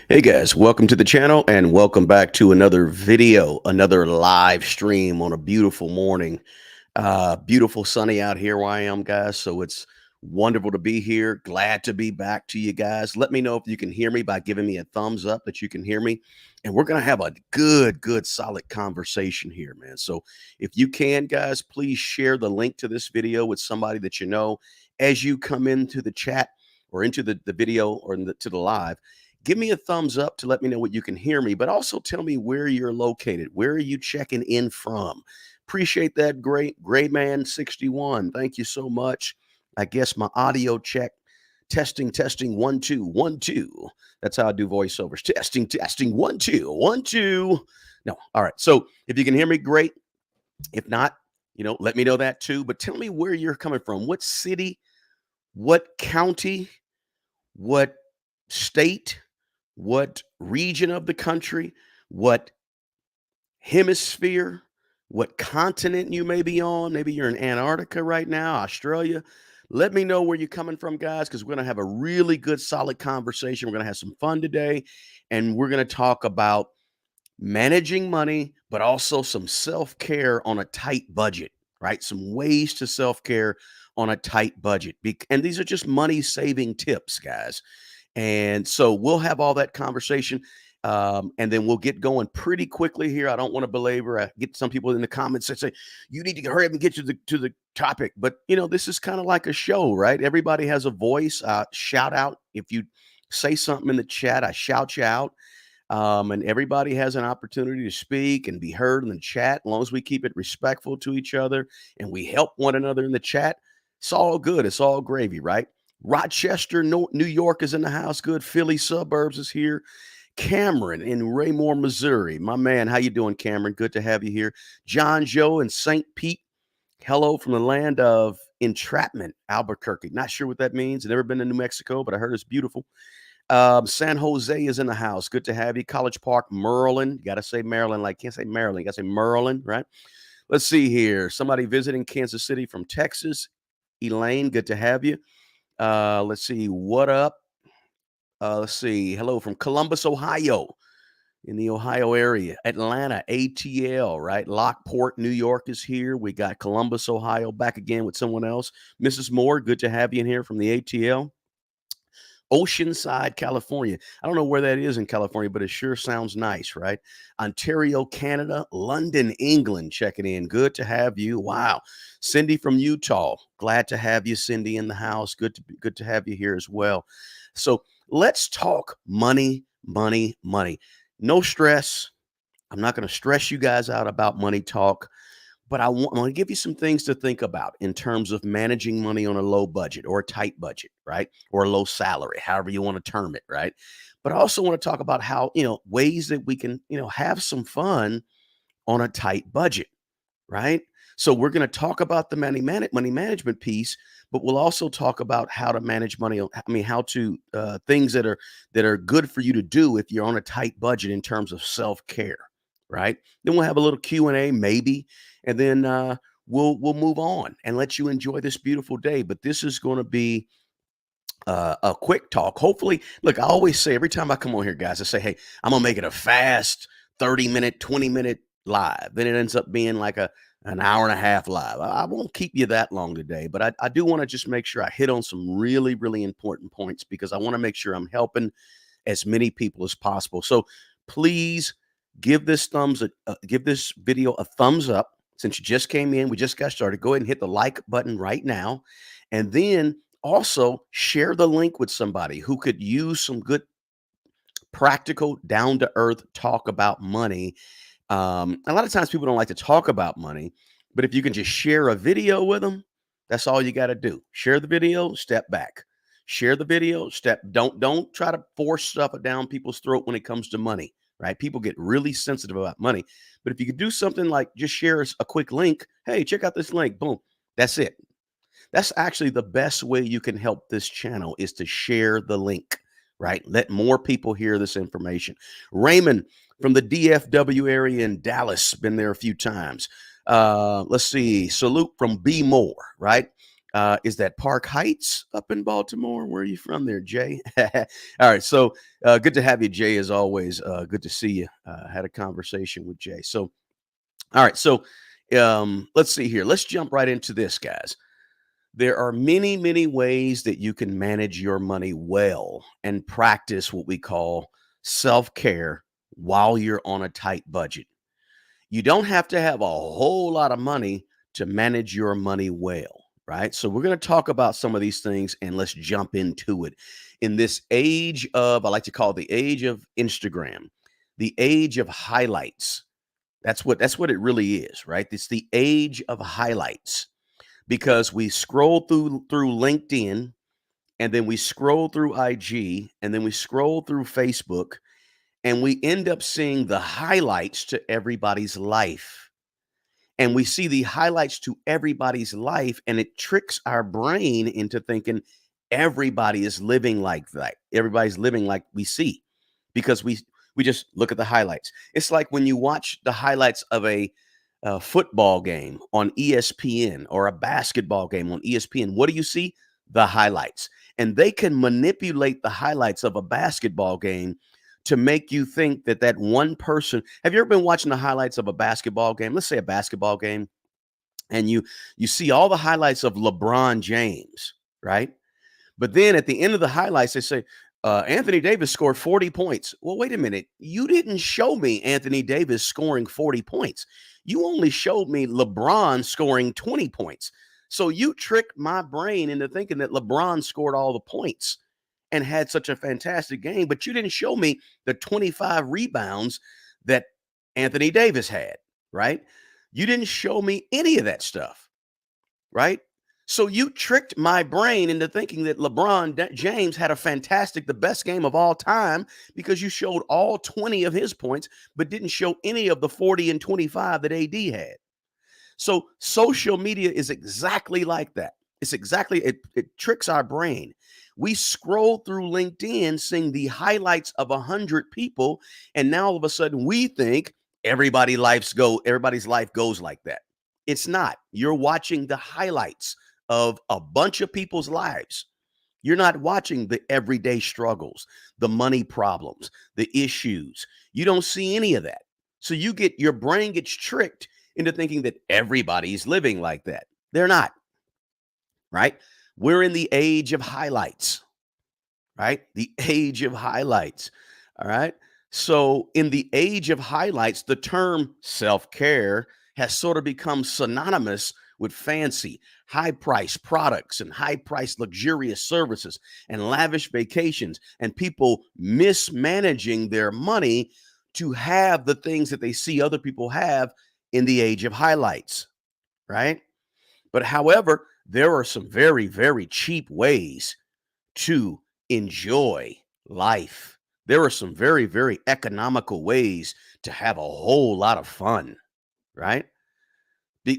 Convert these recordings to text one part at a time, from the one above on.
Hey guys, welcome to the channel and welcome back to another video, another live stream on a beautiful morning. Beautiful sunny out here where I am, guys. So it's wonderful to be here. Glad to be back to you guys. Let me know if you can hear me by giving me a thumbs up that you can hear me. And we're going to have a good, solid conversation here, man. So if you can, guys, please share the link to this video with somebody that you know as you come into the chat or into the video or to the live. Give me a thumbs up to let me know what you can hear me, but also tell me where you're located. Where are you checking in from? Appreciate that, great Gray Man 61. Thank you so much. I guess my audio check. Testing, 1 2 1 2. That's how I do voiceovers. Testing, 1 2 1 2. No, all right. So if you can hear me, great. If not, let me know that too. But tell me where you're coming from. What city? What county? What state? What region of the country? What hemisphere, what continent you may be on. Maybe you're in Antarctica right now, Australia. Let me know where you're coming from, guys, because we're going to have a really good, solid conversation. We're going to have some fun today, and we're going to talk about managing money, but also some self care on a tight budget, right? Some ways to self care on a tight budget. And these are just money saving tips, guys. And so we'll have all that conversation. And then we'll get going pretty quickly here. I don't want to belabor. I get some people in the comments that say, you need to hurry up and get to the topic. But this is kind of like a show, right? Everybody has a voice. Shout out. If you say something in the chat, I shout you out. And everybody has an opportunity to speak and be heard in the chat. As long as we keep it respectful to each other and we help one another in the chat, it's all good. It's all gravy, right? Rochester, New York is in the house. Good. Philly suburbs is here. Cameron in Raymore, Missouri. My man, how you doing, Cameron? Good to have you here. John Joe in St. Pete. Hello from the land of entrapment, Albuquerque. Not sure what that means. Never been to New Mexico, but I heard it's beautiful. San Jose is in the house. Good to have you. College Park, Maryland. You got to say Maryland. Like, can't say Maryland. You got to say Maryland, right? Let's see here. Somebody visiting Kansas City from Texas. Elaine, good to have you. Let's see. What up? Let's see. Hello from Columbus, Ohio, in the Ohio area. Atlanta, ATL, right? Lockport, New York is here. We got Columbus, Ohio, back again with someone else. Mrs. Moore, good to have you in here from the ATL. Oceanside, California. I don't know where that is in California, but it sure sounds nice, right? Ontario, Canada, London, England, checking in. Good to have you. Wow. Cindy from Utah. Glad to have you, Cindy, in the house. Good to have you here as well. So let's talk money, money, money. No stress. I'm not going to stress you guys out about money talk. But I want to give you some things to think about in terms of managing money on a low budget or a tight budget, right? Or a low salary, however you want to term it, right? But I also want to talk about how, ways that we can, have some fun on a tight budget, right? So we're going to talk about the money management piece, but we'll also talk about how to manage money. How to things that are good for you to do if you're on a tight budget in terms of self care, right? Then we'll have a little Q&A maybe, and then we'll move on and let you enjoy this beautiful day. But this is going to be a quick talk. Hopefully, look, I always say every time I come on here, guys, I say, hey, I'm gonna make it a fast 30-minute, 20-minute live. Then it ends up being like an hour and a half live. I won't keep you that long today, but I do want to just make sure I hit on some really, really important points because I want to make sure I'm helping as many people as possible. So please give this video a thumbs up. Since you just came in, we just got started. Go ahead and hit the like button right now. And then also share the link with somebody who could use some good, practical, down to earth talk about money. A lot of times people don't like to talk about money, but if you can just share a video with them, that's all you got to do. Share the video, step back. Share the video, don't try to force stuff down people's throat when it comes to money, right? People get really sensitive about money. But if you could do something like just share a quick link, hey, check out this link, boom, that's it. That's actually the best way you can help this channel is to share the link, right? Let more people hear this information. Raymond from the DFW area in Dallas, been there a few times. Let's see, salute from B More, right? Is that Park Heights up in Baltimore? Where are you from there, Jay? All right. So good to have you, Jay, as always. Good to see you. Had a conversation with Jay. So, all right. So let's see here. Let's jump right into this, guys. There are many, many ways that you can manage your money well and practice what we call self care while you're on a tight budget. You don't have to have a whole lot of money to manage your money well, right? So, we're going to talk about some of these things and let's jump into it. In this age of, I like to call it the age of Instagram, the age of highlights. That's what it really is, right? It's the age of highlights because we scroll through LinkedIn and then we scroll through IG and then we scroll through Facebook and we end up seeing the highlights to everybody's life. And we see the highlights to everybody's life and it tricks our brain into thinking everybody is living like that. Everybody's living like we see because we just look at the highlights. It's like when you watch the highlights of a football game on ESPN or a basketball game on ESPN. What do you see? The highlights. And they can manipulate the highlights of a basketball game to make you think that that one person. Have you ever been watching the highlights of a basketball game? Let's say a basketball game, and you see all the highlights of LeBron James, right? But then at the end of the highlights, they say, Anthony Davis scored 40 points. Well, wait a minute. You didn't show me Anthony Davis scoring 40 points. You only showed me LeBron scoring 20 points. So you tricked my brain into thinking that LeBron scored all the points and had such a fantastic game, but you didn't show me the 25 rebounds that Anthony Davis had, right? You didn't show me any of that stuff, right? So you tricked my brain into thinking that James had a fantastic, the best game of all time because you showed all 20 of his points, but didn't show any of the 40 and 25 that AD had. So social media is exactly like that. It tricks our brain. We scroll through LinkedIn seeing the highlights of 100 people, and now all of a sudden we think everybody's life goes like that. It's not. You're watching the highlights of a bunch of people's lives. You're not watching the everyday struggles, the money problems, the issues. You don't see any of that. So your brain gets tricked into thinking that everybody's living like that. They're not, right? We're in the age of highlights, right? The age of highlights. All right. So, in the age of highlights, the term self care has sort of become synonymous with fancy, high price products and high price luxurious services and lavish vacations, and people mismanaging their money to have the things that they see other people have in the age of highlights, right? But however, there are some very, very cheap ways to enjoy life. There are some very, very economical ways to have a whole lot of fun, right?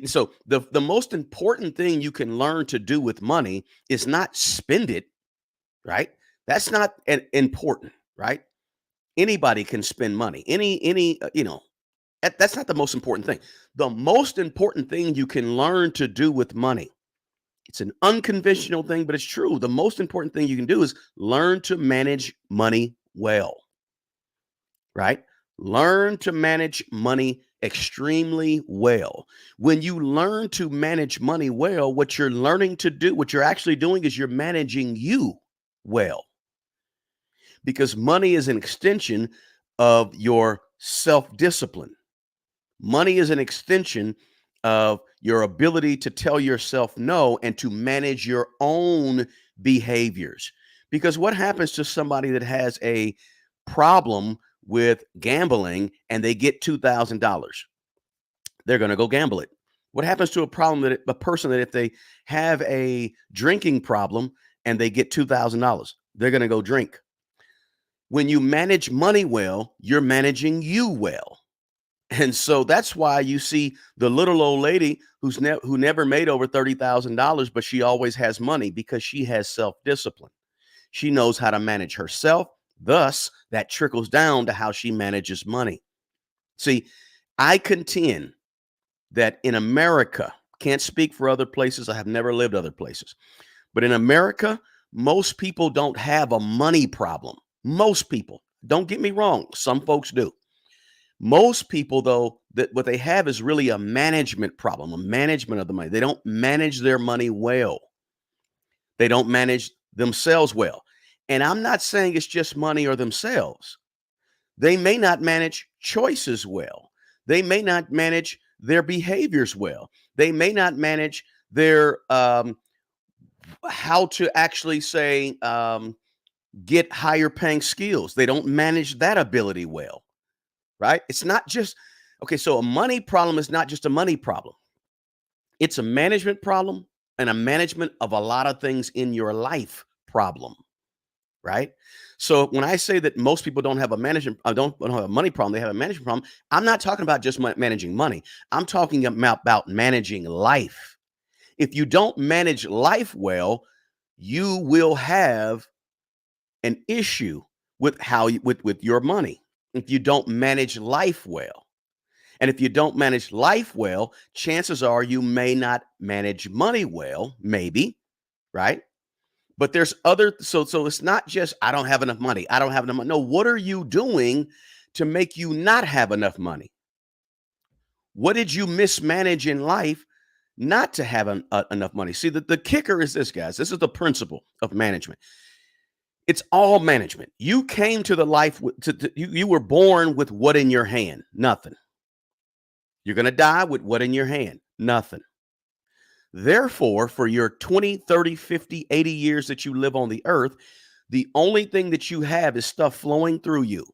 So the most important thing you can learn to do with money is not spend it, right? That's not important, right? Anybody can spend money. That's not the most important thing. The most important thing you can learn to do with money, it's an unconventional thing, but it's true. The most important thing you can do is learn to manage money well, right? Learn to manage money extremely well. When you learn to manage money well, what you're actually doing is you're managing you well because money is an extension of your self discipline. Money is an extension of your ability to tell yourself no and to manage your own behaviors. Because what happens to somebody that has a problem with gambling and they get $2,000? They're going to go gamble it. What happens to a person that if they have a drinking problem and they get $2,000? They're going to go drink. When you manage money well, you're managing you well. And so that's why you see the little old lady who never made over $30,000, but she always has money because she has self-discipline. She knows how to manage herself. Thus, that trickles down to how she manages money. See, I contend that in America, Can't speak for other places. I have never lived other places. But in America, most people don't have a money problem. Most people. Don't get me wrong. Some folks do. Most people, though, that what they have is really a management problem, a management of the money. They don't manage their money well. They don't manage themselves well. And I'm not saying it's just money or themselves. They may not manage choices well. They may not manage their behaviors well. They may not manage their how to actually say get higher paying skills. They don't manage that ability well, right? It's not just okay. So a money problem is not just a money problem. It's a management problem and a management of a lot of things in your life problem, right? So when I say that most people don't have a management, don't have a money problem, they have a management problem. I'm not talking about just managing money. I'm talking about managing life. If you don't manage life well, you will have an issue with how you, with your money. If you don't manage life well, and if you don't manage life well, chances are you may not manage money well, maybe, right? But there's other so it's not just I don't have enough money. I don't have enough money. No, what are you doing to make you not have enough money? What did you mismanage in life not to have enough money? See, the kicker is this, guys. This is the principle of management. It's all management. You came to the life you were born with what in your hand? Nothing. You're going to die with what in your hand? Nothing. Therefore, for your 20, 30, 50, 80 years that you live on the earth, the only thing that you have is stuff flowing through you.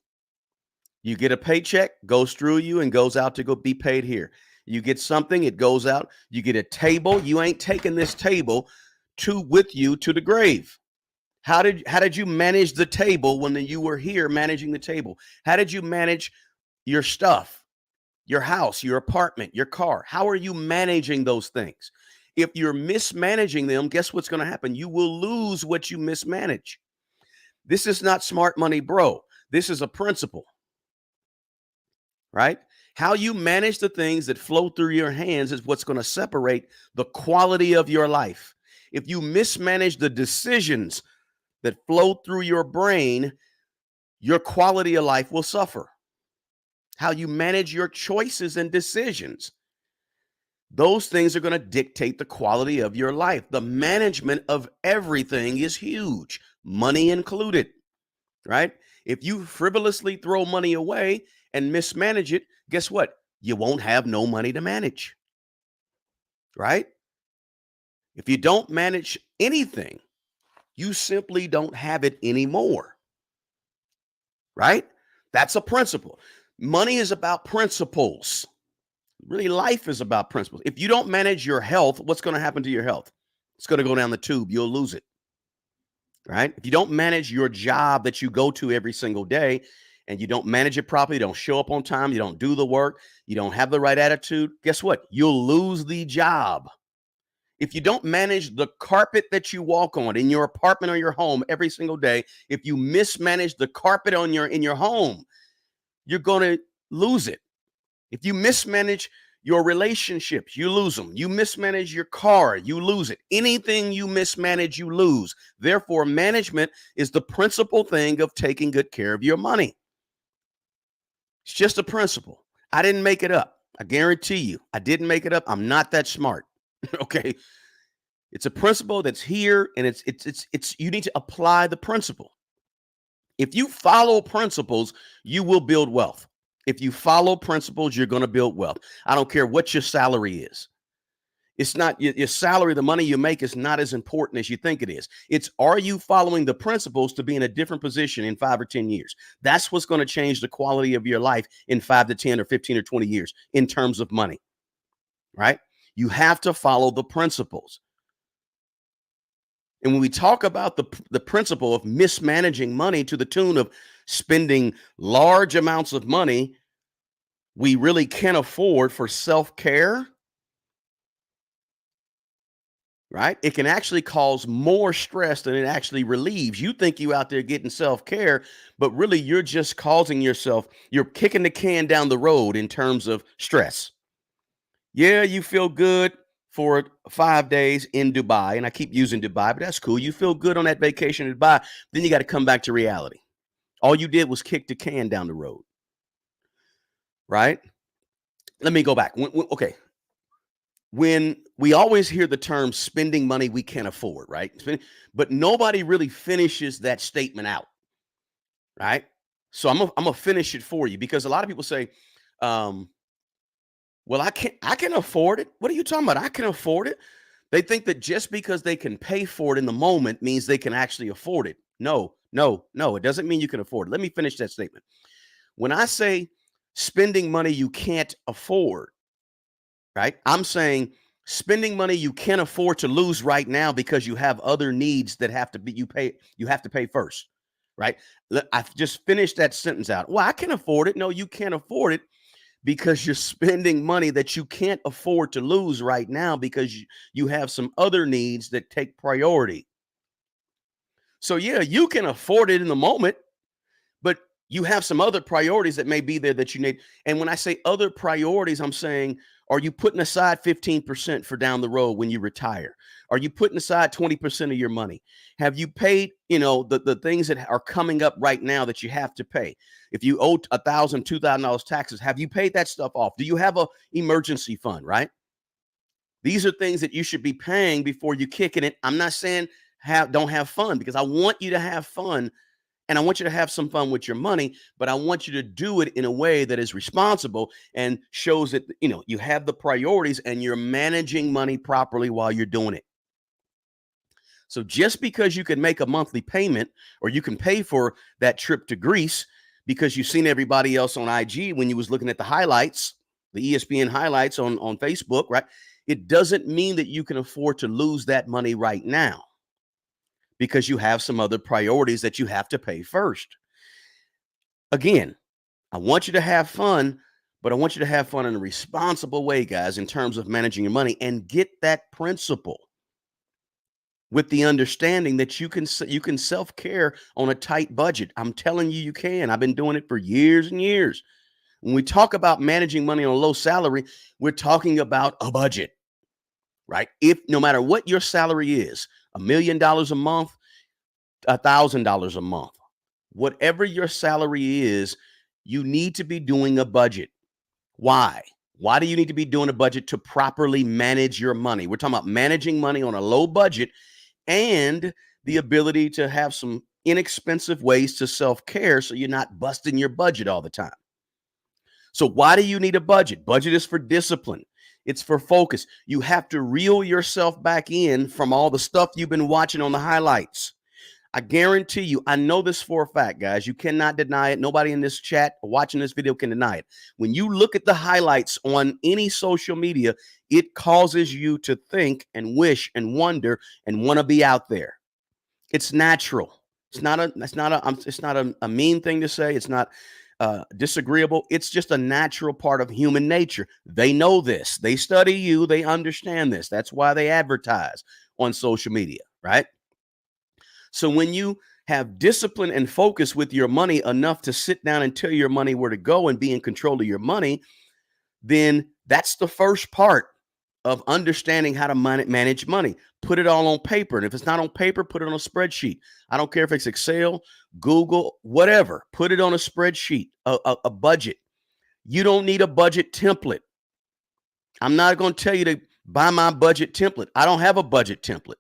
You get a paycheck, goes through you and goes out to go be paid here. You get something, it goes out. You get a table, you ain't taking this table with you to the grave. How did you manage the table when you were here managing the table? How did you manage your stuff, your house, your apartment, your car? How are you managing those things? If you're mismanaging them, guess what's going to happen? You will lose what you mismanage. This is not smart money, bro. This is a principle, right? How you manage the things that flow through your hands is what's going to separate the quality of your life. If you mismanage the decisions that flow through your brain, your quality of life will suffer. How you manage your choices and decisions, those things are going to dictate the quality of your life. The management of everything is huge, money included, right? If you frivolously throw money away and mismanage it, guess what? You won't have no money to manage, right? If you don't manage anything, you simply don't have it anymore, right? That's a principle. Money is about principles. Really, life is about principles. If you don't manage your health, what's going to happen to your health? It's going to go down the tube. You'll lose it, right? If you don't manage your job that you go to every single day and you don't manage it properly, you don't show up on time, you don't do the work, you don't have the right attitude, guess what? You'll lose the job. If you don't manage the carpet that you walk on in your apartment or your home every single day, if you mismanage the carpet in your home, you're going to lose it. If you mismanage your relationships, you lose them. You mismanage your car, you lose it. Anything you mismanage, you lose. Therefore, management is the principal thing of taking good care of your money. It's just a principle. I didn't make it up. I guarantee you, I didn't make it up. I'm not that smart. Okay. It's a principle that's here, and it's you need to apply the principle. If you follow principles, you will build wealth. If you follow principles, you're going to build wealth. I don't care what your salary is. It's not your salary, the money you make is not as important as you think it is. It's are you following the principles to be in a different position in 5 or 10 years? That's what's going to change the quality of your life in 5 to 10 or 15 or 20 years in terms of money, right? You have to follow the principles. And when we talk about the principle of mismanaging money to the tune of spending large amounts of money we really can't afford for self-care, right? It can actually cause more stress than it actually relieves. You think you out there getting self-care, but really you're just causing yourself, you're kicking the can down the road in terms of stress. Yeah, you feel good for 5 days in Dubai, and I keep using Dubai, but that's cool. You feel good on that vacation in Dubai, then you got to come back to reality. All you did was kick the can down the road, right? Let me go back. Okay, when we always hear the term spending money we can't afford, right? But nobody really finishes that statement out, right? So I'm gonna finish it for you because a lot of people say, um, "Well, I can afford it." What are you talking about? I can afford it. They think that just because they can pay for it in the moment means they can actually afford it. No, no, no. It doesn't mean you can afford it. Let me finish that statement. When I say spending money you can't afford, right? I'm saying spending money you can't afford to lose right now because you have other needs that have to be you have to pay first, right? I just finished that sentence out. Well, I can afford it. No, you can't afford it because you're spending money that you can't afford to lose right now because you have some other needs that take priority. So yeah, you can afford it in the moment, but you have some other priorities that may be there that you need. And when I say other priorities, I'm saying, are you putting aside 15% for down the road when you retire? Are you putting aside 20% of your money? Have you paid, the things that are coming up right now that you have to pay? If you owe $1,000, $2,000 taxes, have you paid that stuff off? Do you have a emergency fund, right? These are things that you should be paying before you kick in it. I'm not saying don't have fun because I want you to have fun and I want you to have some fun with your money, but I want you to do it in a way that is responsible and shows that, you have the priorities and you're managing money properly while you're doing it. So just because you can make a monthly payment or you can pay for that trip to Greece because you've seen everybody else on IG when you was looking at the highlights, the ESPN highlights on Facebook, right? It doesn't mean that you can afford to lose that money right now because you have some other priorities that you have to pay first. Again, I want you to have fun, but I want you to have fun in a responsible way, guys, in terms of managing your money and get that principle with the understanding that you can self-care on a tight budget. I'm telling you, you can. I've been doing it for years and years. When we talk about managing money on a low salary, we're talking about a budget, right? If no matter what your salary is, $1 million a month, $1,000 a month, whatever your salary is, you need to be doing a budget. Why? Why do you need to be doing a budget? To properly manage your money. We're talking about managing money on a low budget and the ability to have some inexpensive ways to self-care so you're not busting your budget all the time. So why do you need a budget? Budget is for discipline. It's for focus. You have to reel yourself back in from all the stuff you've been watching on the highlights. I guarantee you, I know this for a fact, guys. You cannot deny it. Nobody in this chat watching this video can deny it. When you look at the highlights on any social media, it causes you to think and wish and wonder and want to be out there. It's natural. It's not a mean thing to say. It's not disagreeable. It's just a natural part of human nature. They know this. They study you. They understand this. That's why they advertise on social media, right? So when you have discipline and focus with your money enough to sit down and tell your money where to go and be in control of your money, then that's the first part of understanding how to manage money. Put it all on paper. And if it's not on paper, put it on a spreadsheet. I don't care if it's Excel, Google, whatever. Put it on a spreadsheet, a budget. You don't need a budget template. I'm not going to tell you to buy my budget template. I don't have a budget template.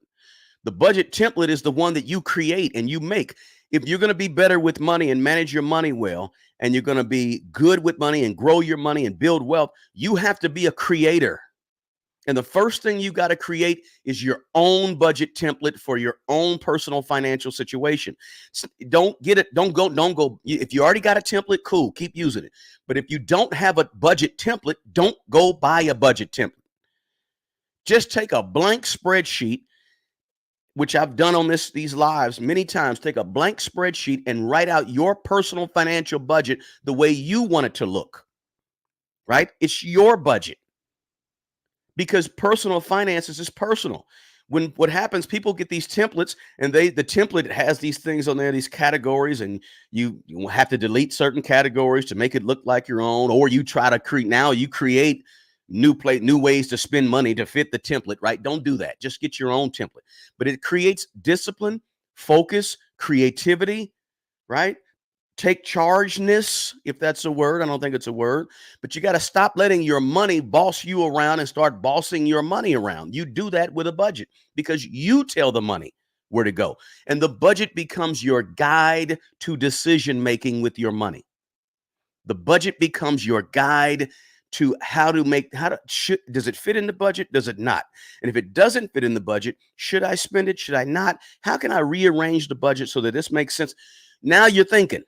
The budget template is the one that you create and you make. If you're going to be better with money and manage your money well, and you're going to be good with money and grow your money and build wealth, you have to be a creator. And the first thing you got to create is your own budget template for your own personal financial situation. Don't get it. Don't go. If you already got a template, cool, keep using it. But if you don't have a budget template, don't go buy a budget template. Just take a blank spreadsheet, which I've done on these lives many times. Take a blank spreadsheet and write out your personal financial budget the way you want it to look, right? It's your budget because personal finances is personal. What happens, people get these templates and the template has these things on there, these categories, and you have to delete certain categories to make it look like your own, or you try to create new ways to spend money to fit the template, right? Don't do that. Just get your own template. But it creates discipline, focus, creativity, right? Take chargeness, if that's a word. I don't think it's a word, but you got to stop letting your money boss you around and start bossing your money around. You do that with a budget because you tell the money where to go. And the budget becomes your guide to decision making with your money. The budget becomes your guide to does it fit in the budget? Does it not? And if it doesn't fit in the budget, should I spend it? Should I not? How can I rearrange the budget so that this makes sense? Now you're thinking,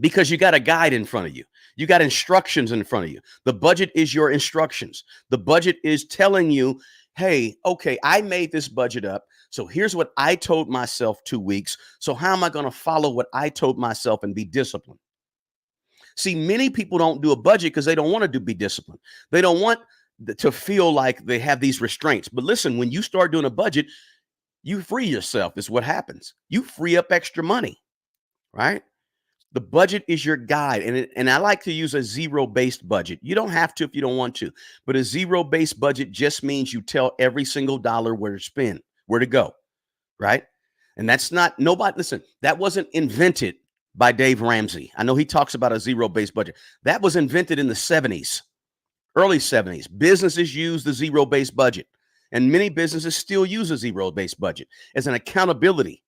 because you got a guide in front of you. You got instructions in front of you. The budget is your instructions. The budget is telling you, hey, okay, I made this budget up. So here's what I told myself 2 weeks. So how am I going to follow what I told myself and be disciplined? See, many people don't do a budget because they don't want to be disciplined. They don't want to feel like they have these restraints. But listen, when you start doing a budget, you free yourself is what happens. You free up extra money, right? The budget is your guide. And I like to use a zero-based budget. You don't have to if you don't want to. But a zero-based budget just means you tell every single dollar where to spend, where to go, right? And that's not nobody. Listen, that wasn't invented by Dave Ramsey. I know he talks about a zero-based budget. That was invented in the 70s, early 70s. Businesses use the zero-based budget. And many businesses still use a zero-based budget as an accountability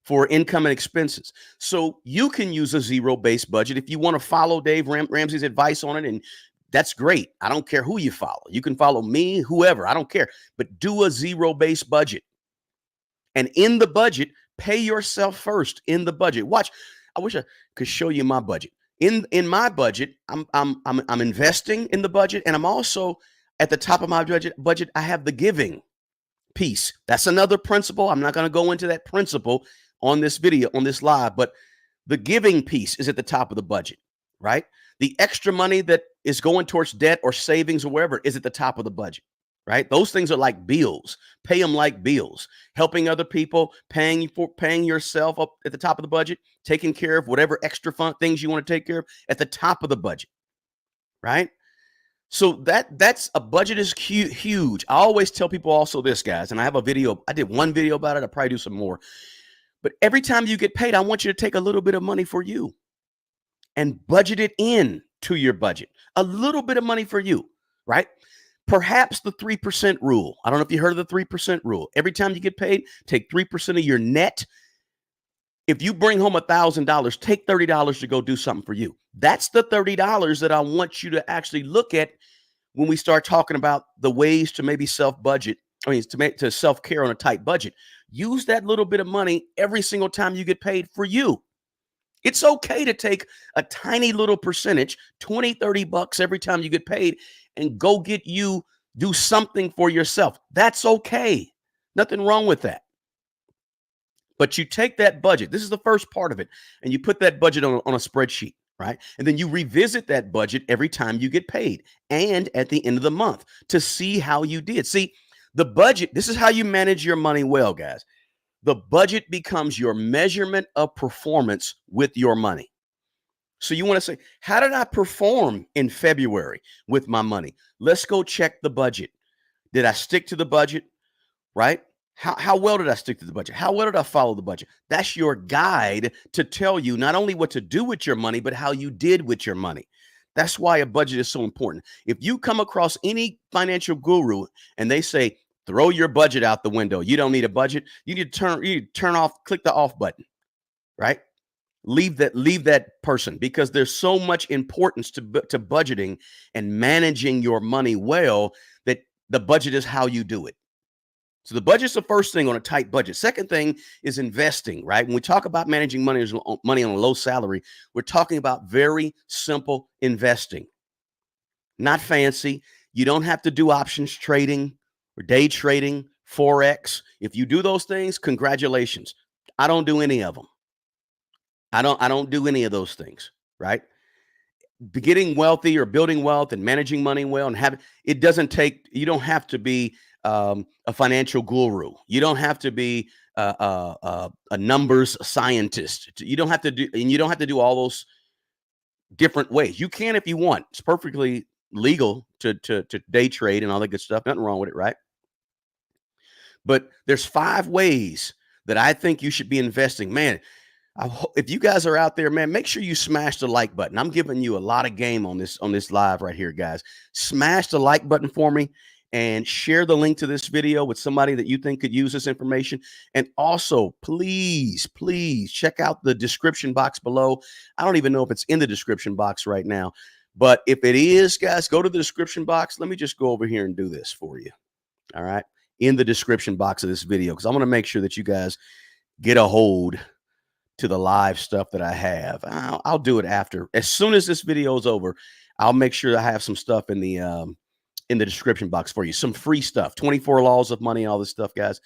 for income and expenses. So you can use a zero-based budget if you want to follow Dave Ramsey's advice on it, and that's great. I don't care who you follow. You can follow me, whoever. I don't care. But do a zero-based budget. And in the budget, pay yourself first in the budget. Watch. I wish I could show you my budget. In my budget, I'm investing in the budget, and I'm also at the top of my budget. I have the giving piece. That's another principle. I'm not going to go into that principle on this video, on this live, but the giving piece is at the top of the budget, right? The extra money that is going towards debt or savings or wherever is at the top of the budget, right? Those things are like bills. Pay them like bills. Helping other people, paying yourself up at the top of the budget, taking care of whatever extra fun things you want to take care of at the top of the budget, right? So that's a budget is huge. I always tell people also this, guys, and I have a video. I did one video about it. I'll probably do some more. But every time you get paid, I want you to take a little bit of money for you and budget it in to your budget. A little bit of money for you, right? Perhaps the 3% rule. I don't know if you heard of the 3% rule. Every time you get paid, take 3% of your net. If you bring home $1,000, take $30 to go do something for you. That's the $30 that I want you to actually look at when we start talking about the ways to maybe self-budget. I mean, to self-care on a tight budget. Use that little bit of money every single time you get paid for you. It's okay to take a tiny little percentage, 20, 30 bucks every time you get paid, and go do something for yourself. That's okay. Nothing wrong with that. But you take that budget, this is the first part of it, and you put that budget on a spreadsheet, right? And then you revisit that budget every time you get paid and at the end of the month to see how you did. See, the budget, this is how you manage your money well, guys. The budget becomes your measurement of performance with your money. So you want to say, how did I perform in February with my money? Let's go check the budget. Did I stick to the budget, right? How well did I stick to the budget? How well did I follow the budget? That's your guide to tell you not only what to do with your money, but how you did with your money. That's why a budget is so important. If you come across any financial guru and they say, throw your budget out the window, you don't need a budget, you need to turn off, click the off button, right? Leave that person, because there's so much importance to budgeting and managing your money well that the budget is how you do it. So the budget's the first thing on a tight budget. Second thing is investing, right? When we talk about managing money on a low salary, we're talking about very simple investing. Not fancy. You don't have to do options trading or day trading, Forex. If you do those things, congratulations. I don't do any of them. I don't do any of those things, right? Getting wealthy or building wealth and managing money well and you don't have to be a financial guru. You don't have to be a numbers scientist. You don't have to do all those different ways. You can if you want. It's perfectly legal to day trade and all that good stuff. Nothing wrong with it, right? But there's 5 ways that I think you should be investing. Man, if you guys are out there, man, make sure you smash the like button. I'm giving you a lot of game on this live right here, guys. Smash the like button for me and share the link to this video with somebody that you think could use this information. And also, please, please check out the description box below. I don't even know if it's in the description box right now, but if it is, guys, go to the description box. Let me just go over here and do this for you. All right, in the description box of this video, because I want to make sure that you guys get a hold to the live stuff that I have. I'll do it after. As soon as this video is over, I'll make sure I have some stuff in the description box for you. Some free stuff, 24 laws of money, all this stuff, guys.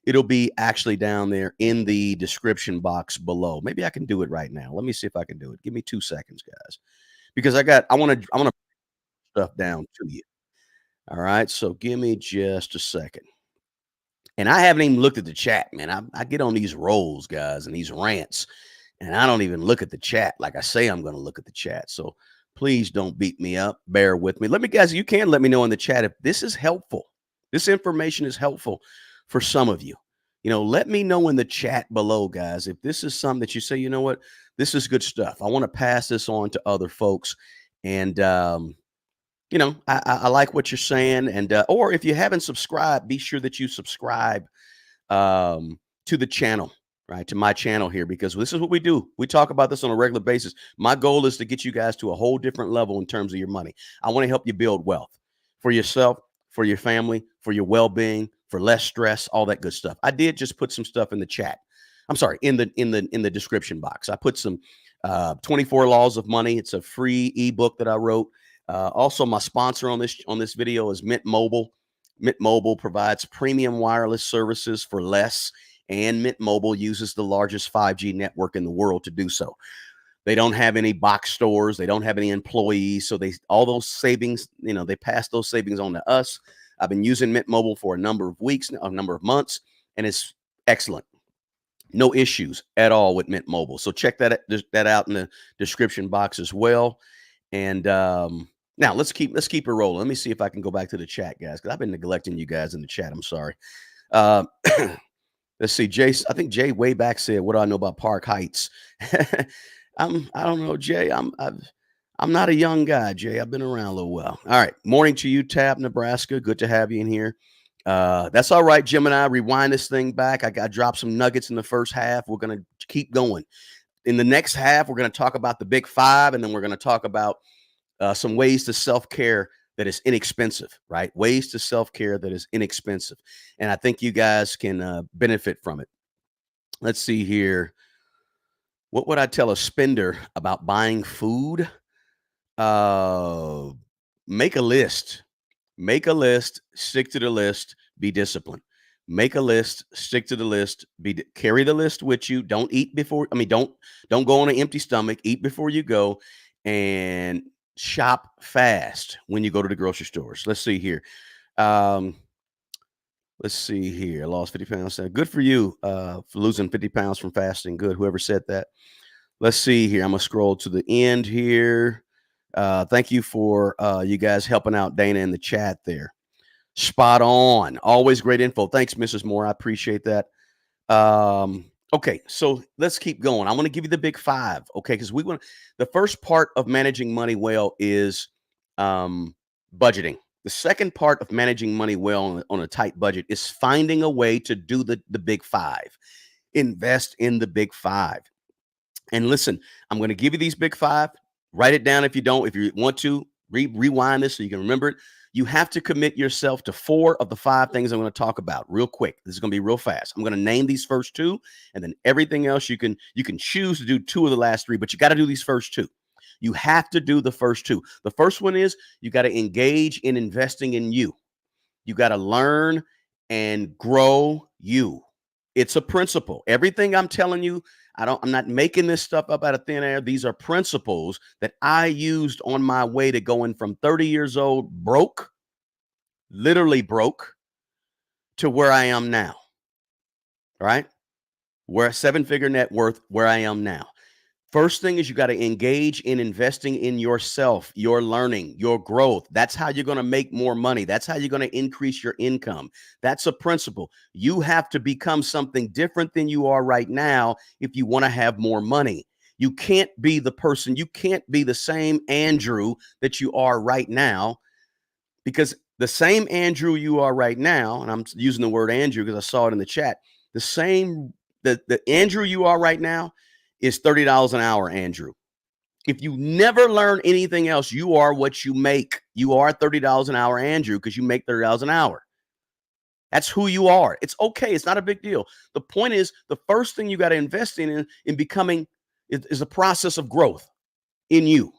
It'll be actually down there in the description box below. Maybe I can do it right now. Let me see if I can do it. Give me 2 seconds, guys. Because I want to stuff down to you. All right. So give me just a second. And I haven't even looked at the chat, man. I get on these rolls, guys, and these rants, and I don't even look at the chat like I say I'm going to look at the chat. So please don't beat me up. Bear with me. Let me, guys, you can let me know in the chat if this is helpful. This information is helpful for some of you. You know, let me know in the chat below, guys, if this is something that you say, you know what, this is good stuff. I want to pass this on to other folks. And, you know, I like what you're saying. And, or if you haven't subscribed, be sure that you subscribe to the channel, right? To my channel here, because this is what we do. We talk about this on a regular basis. My goal is to get you guys to a whole different level in terms of your money. I want to help you build wealth for yourself, for your family, for your well-being, for less stress, all that good stuff. I did just put some stuff in the chat. I'm sorry, in the description box. I put some 24 Laws of Money. It's a free ebook that I wrote. Also, my sponsor on this video is Mint Mobile. Mint Mobile provides premium wireless services for less, and Mint Mobile uses the largest 5G network in the world to do so. They don't have any box stores. They don't have any employees. So all those savings, you know, they pass those savings on to us. I've been using Mint Mobile for a number of weeks, a number of months, and it's excellent. No issues at all with Mint Mobile. So check that out in the description box as well. And now let's keep it rolling. Let me see if I can go back to the chat, guys, because I've been neglecting you guys in the chat. I'm sorry. Let's see, Jay. I think Jay way back said, "What do I know about Park Heights?" I don't know, Jay. I'm not a young guy, Jay. I've been around a little while. All right. Morning to you, Tab, Nebraska. Good to have you in here. That's all right, Gemini. Rewind this thing back. I dropped some nuggets in the first half. We're gonna keep going. In the next half, we're going to talk about the big 5, and then we're going to talk about some ways to self-care that is inexpensive, right? Ways to self-care that is inexpensive. And I think you guys can benefit from it. Let's see here. What would I tell a spender about buying food? Make a list. Make a list, stick to the list, be disciplined. Make a list, stick to the list, carry the list with you. Don't eat before, don't go on an empty stomach. Eat before you go, and shop fast when you go to the grocery stores. Let's see here. I lost 50 pounds. Good for you for losing 50 pounds from fasting. Good. Whoever said that. Let's see here. I'm going to scroll to the end here. Thank you for you guys helping out Dana in the chat there. Spot on. Always great info. Thanks, Mrs. Moore. I appreciate that. Okay, so let's keep going. I want to give you the big 5, okay? Because the first part of managing money well is budgeting. The second part of managing money well on a tight budget is finding a way to do the big 5. Invest in the big 5. And listen, I'm going to give you these big 5. Write it down if you don't. If you want to, rewind this so you can remember it. You have to commit yourself to 4 of the 5 things I'm going to talk about real quick. This is going to be real fast. I'm going to name these first 2, and then everything else you can choose to do 2 of the last 3, but you got to do these first 2. You have to do the first 2. The first one is you got to engage in investing in you. You got to learn and grow you. It's a principle. Everything I'm telling you, I'm not making this stuff up out of thin air. These are principles that I used on my way to going from 30 years old broke, literally broke, to where I am now. All right? Where 7-figure net worth, where I am now. First thing is you got to engage in investing in yourself, your learning, your growth. That's how you're going to make more money. That's how you're going to increase your income. That's a principle. You have to become something different than you are right now if you want to have more money. You can't be the person, you can't be the same Andrew that you are right now, because the same Andrew you are right now, and I'm using the word Andrew because I saw it in the chat, the Andrew you are right now is $30 an hour, Andrew. If you never learn anything else, you are what you make. You are $30 an hour, Andrew, because you make $30 an hour. That's who you are. It's okay. It's not a big deal. The point is, the first thing you got to invest in becoming is a process of growth in you.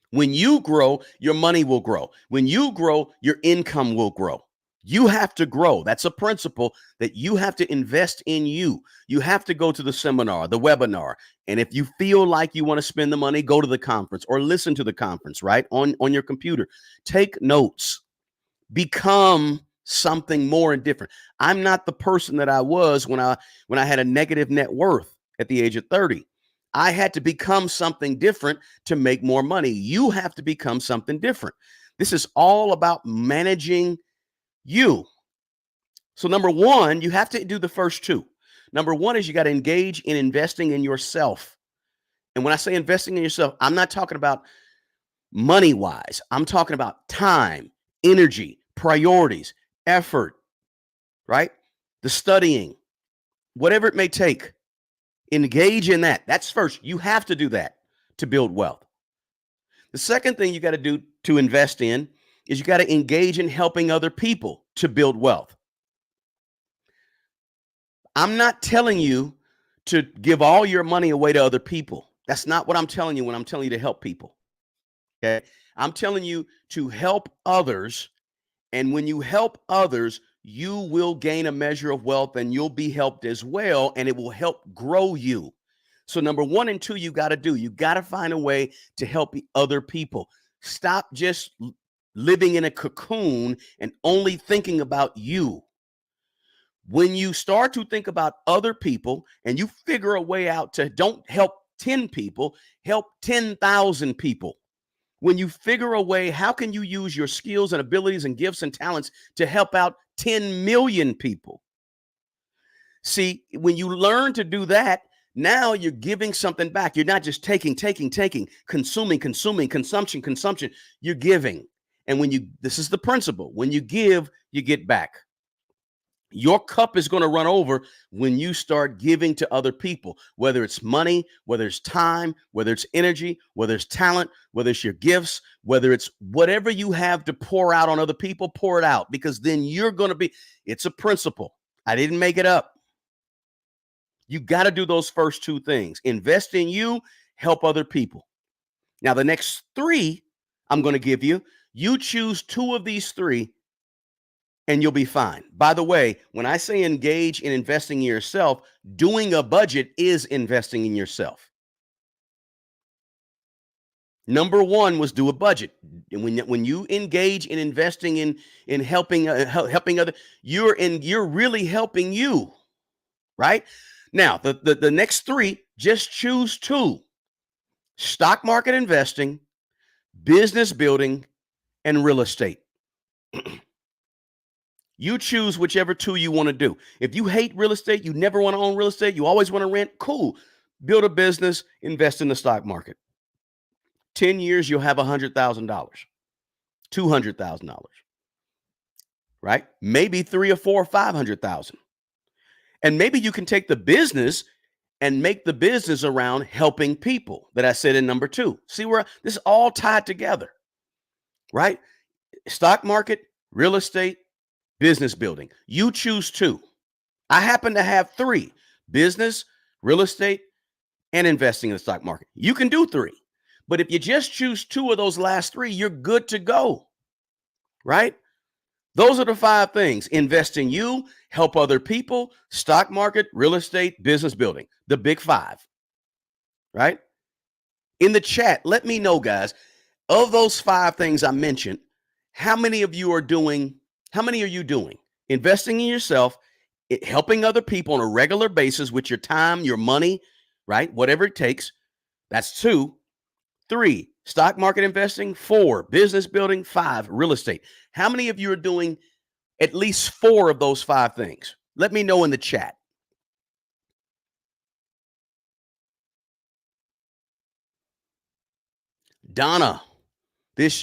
When you grow, your money will grow. When you grow, your income will grow. You have to grow. That's a principle that you have to invest in you. You have to go to the seminar, the webinar. And if you feel like you want to spend the money, go to the conference or listen to the conference, right? On your computer. Take notes. Become something more and different. I'm not the person that I was when I had a negative net worth at the age of 30. I had to become something different to make more money. You have to become something different. This is all about managing you. So number one, you have to do the first two. Number one is you got to engage in investing in yourself. And when I say investing in yourself, I'm not talking about money wise. I'm talking about time, energy, priorities, effort, right? The studying, whatever it may take. Engage in that. That's first. You have to do that to build wealth. The second thing you got to do to invest in is you got to engage in helping other people to build wealth. I'm not telling you to give all your money away to other people. That's not what I'm telling you when I'm telling you to help people. Okay. I'm telling you to help others. And when you help others, you will gain a measure of wealth and you'll be helped as well. And it will help grow you. So number one and two, you got to do, you got to find a way to help other people. Stop just living in a cocoon and only thinking about you. When you start to think about other people and you figure a way out to don't help 10 people, help 10,000 people. When you figure a way, how can you use your skills and abilities and gifts and talents to help out 10 million people? See, when you learn to do that, now you're giving something back. You're not just taking, consuming, consumption. You're giving. And this is the principle. When you give, you get back. Your cup is going to run over when you start giving to other people, whether it's money, whether it's time, whether it's energy, whether it's talent, whether it's your gifts, whether it's whatever you have to pour out on other people, pour it out, because then you're going to be, it's a principle. I didn't make it up. You got to do those first two things. Invest in you, help other people. Now, the next three I'm going to give you, you choose two of these three and you'll be fine. By the way, when I say engage in investing in yourself, doing a budget is investing in yourself. Number one was do a budget. And when you engage in investing in helping other, you're really helping you, right? Now, the next three, just choose two: stock market investing, business building, and real estate. You choose whichever two you want to do. If you hate real estate, you never want to own real estate, you always want to rent, cool. Build a business, invest in the stock market. 10 years, you'll have $100,000, $200,000, right? Maybe 3 or 4 or 500,000. And maybe you can take the business and make the business around helping people that I said in number two. See where this is all tied together, right? Stock market, real estate, business building. You choose two. I happen to have three: business, real estate, and investing in the stock market. You can do three, but if you just choose two of those last three, you're good to go, right? Those are the 5 things: invest in you, help other people, stock market, real estate, business building, the big 5, right? In the chat, let me know, guys, of those 5 things I mentioned, how many of you are doing, how many are you doing? Investing in yourself, helping other people on a regular basis with your time, your money, right? Whatever it takes. That's 2. 3, stock market investing. 4, business building. 5, real estate. How many of you are doing at least 4 of those 5 things? Let me know in the chat. Donna, this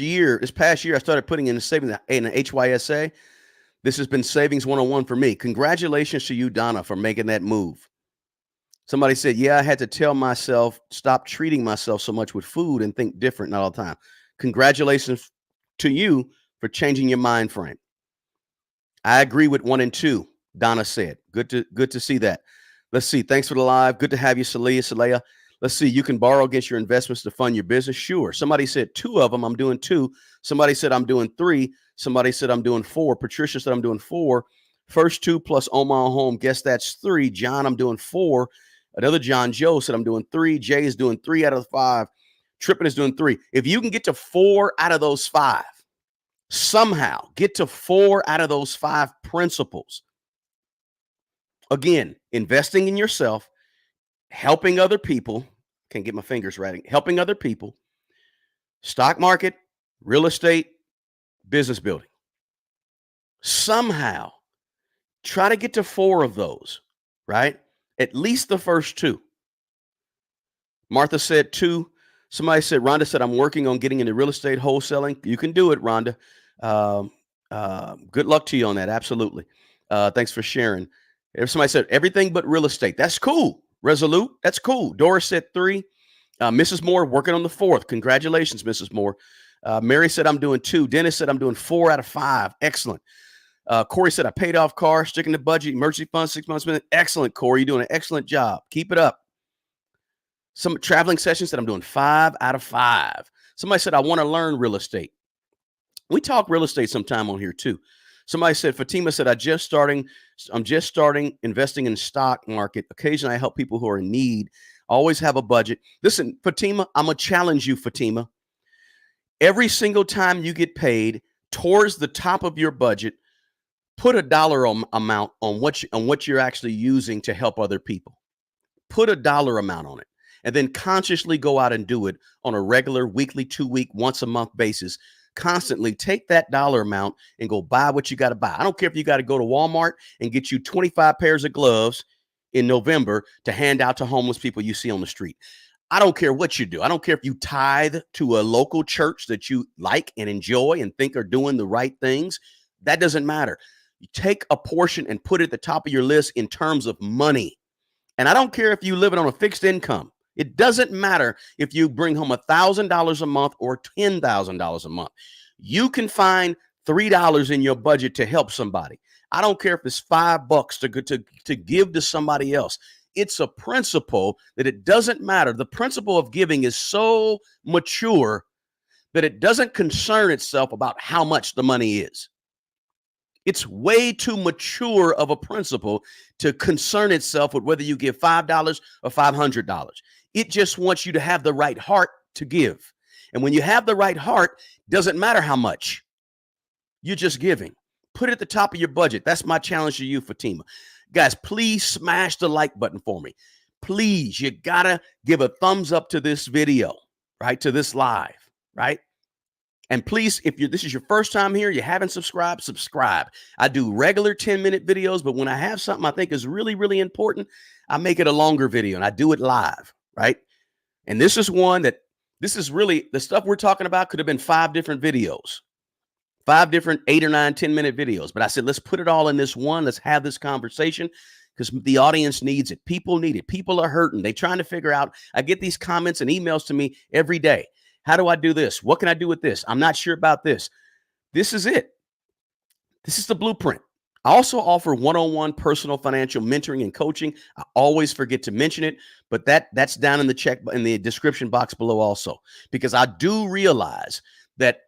past year, I started putting in a savings in an HYSA. This has been savings 101 for me. Congratulations to you, Donna, for making that move. Somebody said, yeah, I had to tell myself, stop treating myself so much with food and think different, not all the time. Congratulations to you for changing your mind frame. I agree with 1 and 2, Donna said. Good to see that. Let's see. Thanks for the live. Good to have you, Saleha. Let's see. You can borrow against your investments to fund your business. Sure. Somebody said 2 of them. I'm doing 2. Somebody said I'm doing 3. Somebody said I'm doing 4. Patricia said I'm doing 4. First 2 plus Omaha home. Guess that's 3. John, I'm doing 4. Another John Joe said I'm doing 3. Jay is doing 3 out of 5. Trippin is doing 3. If you can get to 4 out of those 5, somehow get to 4 out of those 5 principles. Again, investing in yourself, helping other people. Can't get my fingers right. Helping other people. Stock market, real estate, business building. Somehow try to get to 4 of those, right? At least the first 2. Martha said 2. Somebody said, Rhonda said, I'm working on getting into real estate wholesaling. You can do it, Rhonda. Good luck to you on that. Absolutely. Thanks for sharing. If somebody said everything but real estate, that's cool. Resolute, that's cool. Doris said 3. Mrs. Moore working on the 4th. Congratulations, Mrs. Moore. Mary said I'm doing 2. Dennis said I'm doing 4 out of 5. Excellent. Corey said I paid off car, sticking to budget, emergency fund, 6 months. Excellent, Corey. You're doing an excellent job. Keep it up. Some traveling sessions said I'm doing 5 out of 5. Somebody said I want to learn real estate. We talk real estate sometime on here too. Somebody said, Fatima said, I'm just starting investing in stock market. Occasionally I help people who are in need. Always have a budget. Listen, Fatima, I'm going to challenge you, Fatima. Every single time you get paid towards the top of your budget, put a dollar amount on what you're actually using to help other people. Put a dollar amount on it. And then consciously go out and do it on a regular weekly, 2-week, once a month basis. Constantly take that dollar amount and go buy what you got to buy. I don't care if you got to go to Walmart and get you 25 pairs of gloves in November to hand out to homeless people you see on the street. I don't care what you do. I don't care if you tithe to a local church that you like and enjoy and think are doing the right things. That doesn't matter. You take a portion and put it at the top of your list in terms of money. And I don't care if you live it on a fixed income. It doesn't matter if you bring home $1,000 a month or $10,000 a month. You can find $3 in your budget to help somebody. I don't care if it's $5 to give to somebody else. It's a principle that it doesn't matter. The principle of giving is so mature that it doesn't concern itself about how much the money is. It's way too mature of a principle to concern itself with whether you give $5 or $500. It just wants you to have the right heart to give. And when you have the right heart, doesn't matter how much. You're just giving. Put it at the top of your budget. That's my challenge to you, Fatima. Guys, please smash the like button for me. Please, you gotta give a thumbs up to this video, right? To this live, right? And please, if this is your first time here, you haven't subscribed, subscribe. I do regular 10-minute videos, but when I have something I think is really, really important, I make it a longer video and I do it live, right? And this is really, the stuff we're talking about could have been 5 different videos, 5 different 8 or 9, 10-minute videos. But I said, let's put it all in this one. Let's have this conversation because the audience needs it. People need it. People are hurting. They're trying to figure out. I get these comments and emails to me every day. How do I do this? What can I do with this? I'm not sure about this. This is it. This is the blueprint. I also offer one-on-one personal financial mentoring and coaching. I always forget to mention it, but that's down in the description box below also, because I do realize that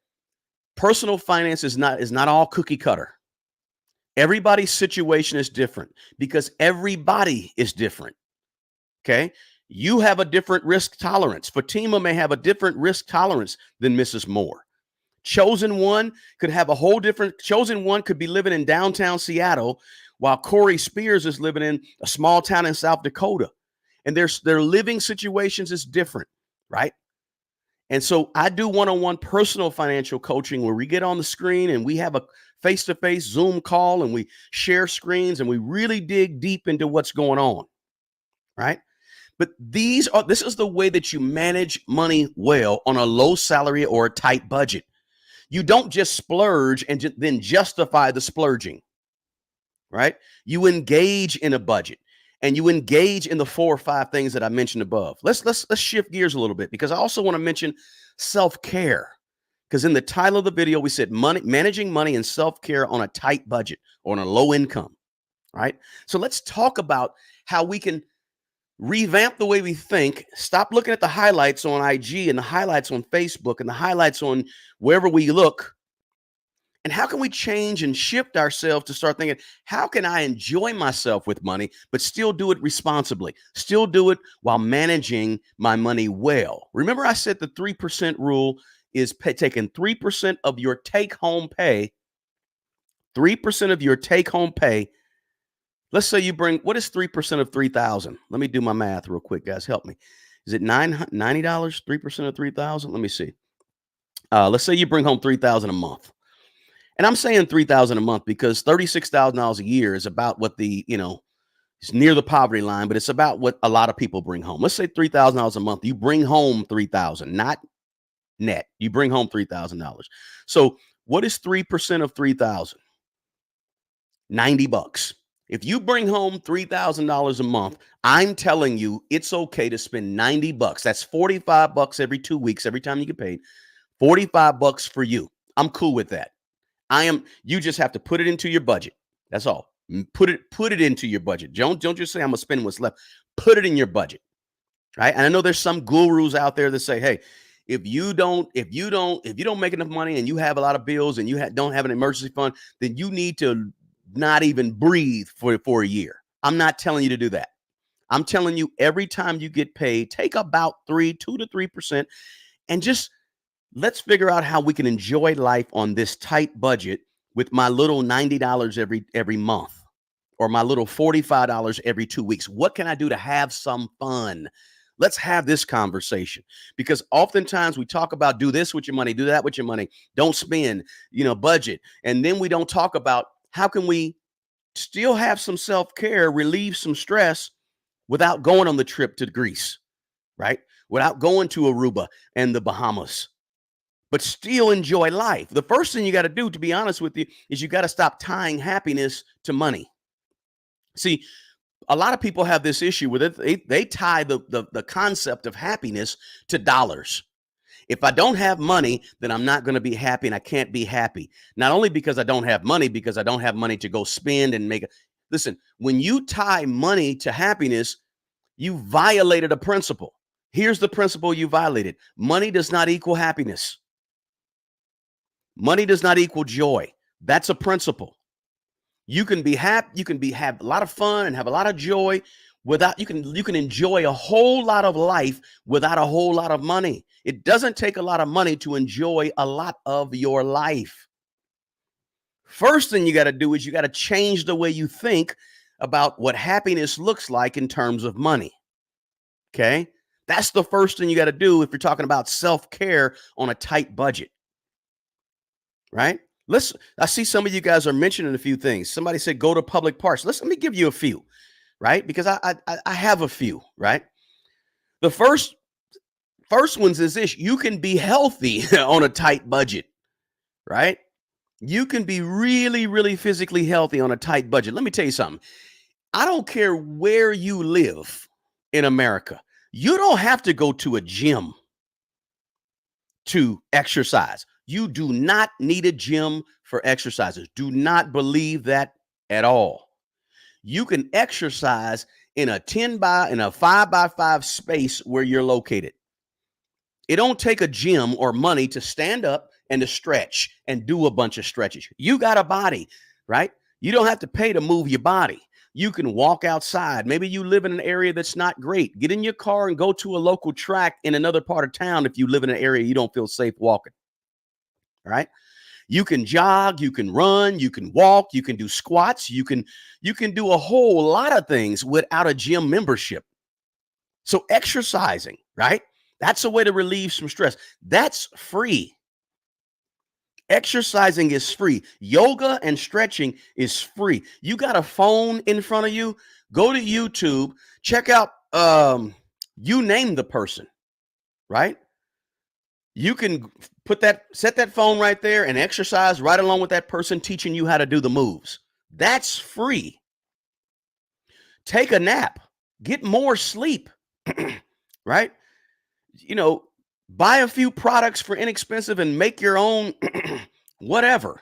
personal finance is not all cookie cutter. Everybody's situation is different because everybody is different. Okay. You have a different risk tolerance. Fatima may have a different risk tolerance than Mrs. Moore. Chosen One could have a whole different. Chosen One could be living in downtown Seattle while Corey Spears is living in a small town in South Dakota. and their living situations is different, right? And so I do one-on-one personal financial coaching where we get on the screen and we have a face-to-face Zoom call and we share screens and we really dig deep into what's going on, right? But this is the way that you manage money well on a low salary or a tight budget. You don't just splurge and then justify the splurging, right? You engage in a budget and you engage in the 4 or 5 things that I mentioned above. Let's shift gears a little bit because I also want to mention self-care. Because in the title of the video, we said managing money and self-care on a tight budget or on a low income, right? So let's talk about how we can revamp the way we think, stop looking at the highlights on IG and the highlights on Facebook and the highlights on wherever we look. And how can we change and shift ourselves to start thinking, how can I enjoy myself with money, but still do it responsibly, still do it while managing my money well? Remember, I said the 3% rule is taking 3% of your take home pay, 3% of your take home pay. Let's say you bring, what is 3% of 3,000? Let me do my math real quick, guys. Help me. Is it $90? 3% of 3,000? Let me see. Let's say you bring home 3,000 a month. And I'm saying 3,000 a month because $36,000 a year is about what it's near the poverty line, but it's about what a lot of people bring home. Let's say $3,000 a month. You bring home 3,000, not net. You bring home $3,000. So what is 3% of 3,000? $90. If you bring home $3,000 a month, I'm telling you it's okay to spend $90. That's $45 every 2 weeks, every time you get paid. $45 for you. I'm cool with that. You just have to put it into your budget. That's all. Put it into your budget. Don't just say I'm gonna spend what's left. Put it in your budget. Right. And I know there's some gurus out there that say, hey, if you don't make enough money and you have a lot of bills and you don't have an emergency fund, then you need to not even breathe for a year. I'm not telling you to do that. I'm telling you every time you get paid, take about 2 to 3% and just let's figure out how we can enjoy life on this tight budget with my little $90 every month or my little $45 every 2 weeks. What can I do to have some fun? Let's have this conversation because oftentimes we talk about do this with your money, do that with your money, don't spend, budget. And then we don't talk about how can we still have some self-care, relieve some stress without going on the trip to Greece, right? Without going to Aruba and the Bahamas, but still enjoy life. The first thing you got to do, to be honest with you, is you got to stop tying happiness to money. See, a lot of people have this issue with it. They tie the concept of happiness to dollars. If I don't have money, then I'm not going to be happy and I can't be happy. Not only because I don't have money, because I don't have money to go spend and make it. Listen, when you tie money to happiness, you violated a principle. Here's the principle you violated. Money does not equal happiness. Money does not equal joy. That's a principle. You can be happy, have a lot of fun and have a lot of joy without you can enjoy a whole lot of life without a whole lot of money. It doesn't take a lot of money to enjoy a lot of your life. First thing you got to do is you got to change the way you think about what happiness looks like in terms of money. Okay? That's the first thing you got to do if you're talking about self-care on a tight budget. Right? I see some of you guys are mentioning a few things. Somebody said go to public parks. Let me give you a few, right? Because I have a few, right? The first ones is this: you can be healthy on a tight budget, right? You can be really, really physically healthy on a tight budget. Let me tell you something. I don't care where you live in America. You don't have to go to a gym to exercise. You do not need a gym for exercises. Do not believe that at all. You can exercise in a 5x5 space where you're located. It don't take a gym or money to stand up and to stretch and do a bunch of stretches. You got a body, right? You don't have to pay to move your body. You can walk outside. Maybe you live in an area that's not great. Get in your car and go to a local track in another part of town if you live in an area you don't feel safe walking. All right? You can jog, you can run, you can walk, you can do squats, you can do a whole lot of things without a gym membership. So exercising, right? That's a way to relieve some stress. That's free. Exercising is free. Yoga and stretching is free. You got a phone in front of you, go to YouTube, check out you name the person, right? You can set that phone right there and exercise right along with that person teaching you how to do the moves. That's free. Take a nap, get more sleep, right? You know, buy a few products for inexpensive and make your own whatever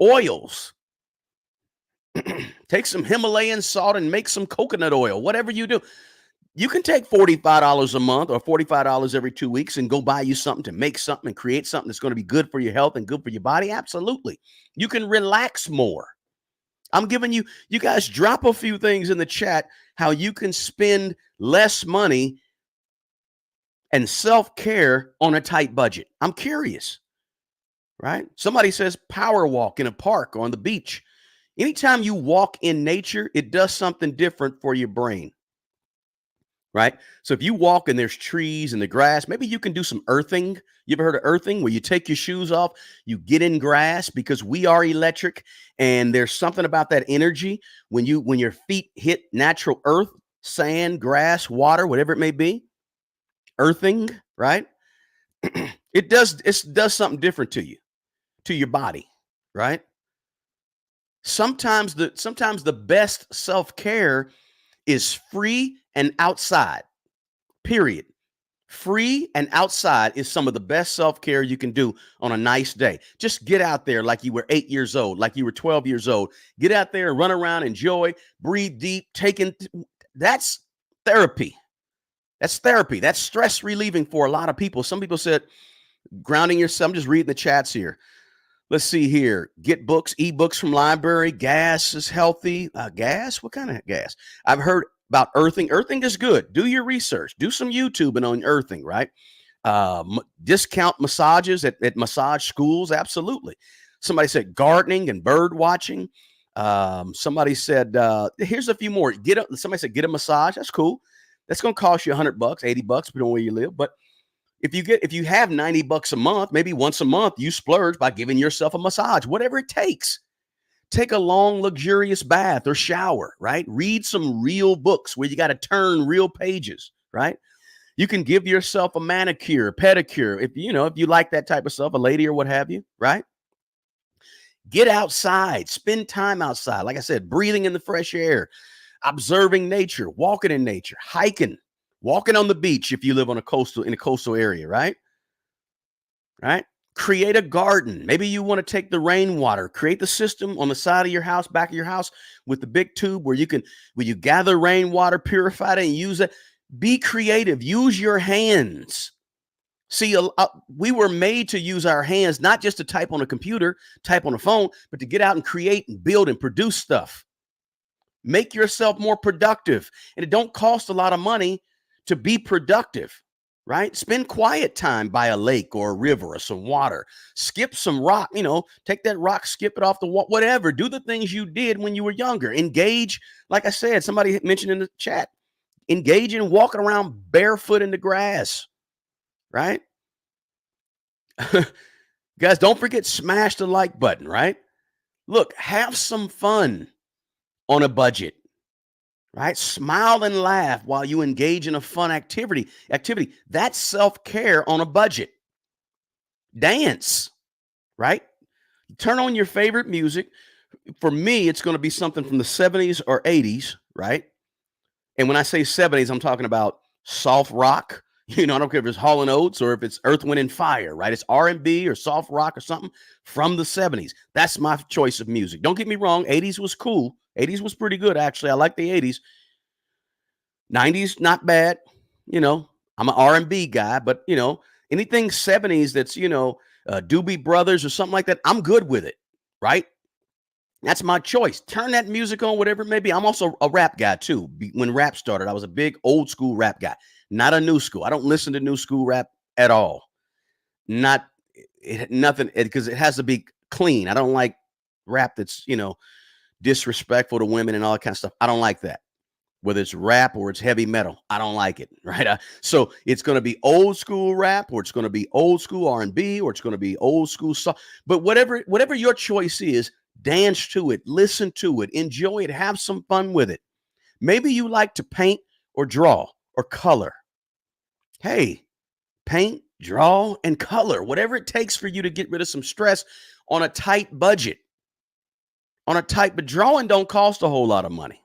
oils. Take some Himalayan salt and make some coconut oil, whatever you do. You can take $45 a month or $45 every 2 weeks and go buy you something to make something and create something that's going to be good for your health and good for your body. Absolutely. You can relax more. I'm giving you guys drop a few things in the chat how you can spend less money and self-care on a tight budget. I'm curious, right? Somebody says power walk in a park or on the beach. Anytime you walk in nature, it does something different for your brain, right? So if you walk and there's trees and the grass, maybe you can do some earthing. You ever heard of earthing, where you take your shoes off, you get in grass, because we are electric, and there's something about that energy when your feet hit natural earth, sand, grass, water, whatever it may be. Earthing, right? It does something different to you, to your body, right? Sometimes the best self-care is free and outside. Period. Free and outside is some of the best self-care you can do on a nice day. Just get out there like you were 8 years old, like you were 12 years old. Get out there and run around, enjoy, breathe deep, that's therapy. That's therapy. That's stress relieving for a lot of people. Some people said grounding yourself. I'm just reading the chats here. Let's see here. Get books, ebooks from library. Gas is healthy. Gas? What kind of gas? I've heard about earthing. Earthing is good. Do your research. Do some YouTubing on earthing, right? Discount massages at massage schools. Absolutely. Somebody said gardening and bird watching. Somebody said, here's a few more. Somebody said get a massage. That's cool. That's going to cost you $100, $80, depending on where you live. But if you have $90 a month, maybe once a month you splurge by giving yourself a massage, whatever it takes. Take a long, luxurious bath or shower, right? Read some real books where you got to turn real pages, right? You can give yourself a manicure, pedicure, if you like that type of stuff, a lady or what have you, right? Get outside, spend time outside. Like I said, breathing in the fresh air, observing nature, walking in nature, hiking, walking on the beach if you live in a coastal area, right? Right? Create a garden. Maybe you want to take the rainwater, create the system on the side of your house, back of your house, with the big tube where you gather rainwater, purify it, and use it. Be creative. Use your hands. See, we were made to use our hands, not just to type on a computer, type on a phone, but to get out and create and build and produce stuff. Make yourself more productive. And it don't cost a lot of money to be productive, right? Spend quiet time by a lake or a river or some water. Skip some rock, take that rock, skip it off the wall, whatever. Do the things you did when you were younger. Engage, like I said, somebody mentioned in the chat, engage in walking around barefoot in the grass, right? Guys, don't forget, smash the like button, right? Look, have some fun on a budget, right? Smile and laugh while you engage in a fun activity. That's self-care on a budget. Dance, right? Turn on your favorite music. For me, it's going to be something from the 70s or 80s, right? And when I say 70s, I'm talking about soft rock. I don't care if it's Hall & Oates or if it's Earth, Wind & Fire, right? It's R&B or soft rock or something from the 70s. That's my choice of music. Don't get me wrong. 80s was cool. 80s was pretty good, actually. I like the 80s. 90s, not bad. I'm an R&B guy, but, anything 70s that's, Doobie Brothers or something like that, I'm good with it, right? That's my choice. Turn that music on, whatever it may be. I'm also a rap guy, too. When rap started, I was a big old school rap guy, not a new school. I don't listen to new school rap at all. Nothing, because it has to be clean. I don't like rap that's, disrespectful to women and all that kind of stuff. I don't like that. whether it's rap or it's heavy metal. I don't like it, right? So it's going to be old school rap, or it's going to be old school R&B, or it's going to be old school song. But whatever your choice is, dance to it, listen to it, enjoy it, have some fun with it. Maybe you like to paint or draw or color. Hey, paint, draw, and color, whatever it takes for you to get rid of some stress on a tight budget. But drawing don't cost a whole lot of money,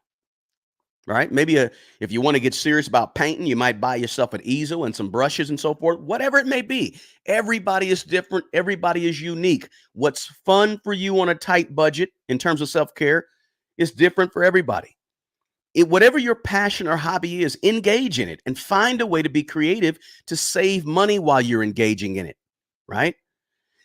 right? Maybe if you want to get serious about painting, you might buy yourself an easel and some brushes and so forth, whatever it may be. Everybody is different. Everybody is unique. What's fun for you on a tight budget in terms of self-care is different for everybody. Whatever your passion or hobby is, engage in it and find a way to be creative to save money while you're engaging in it, right?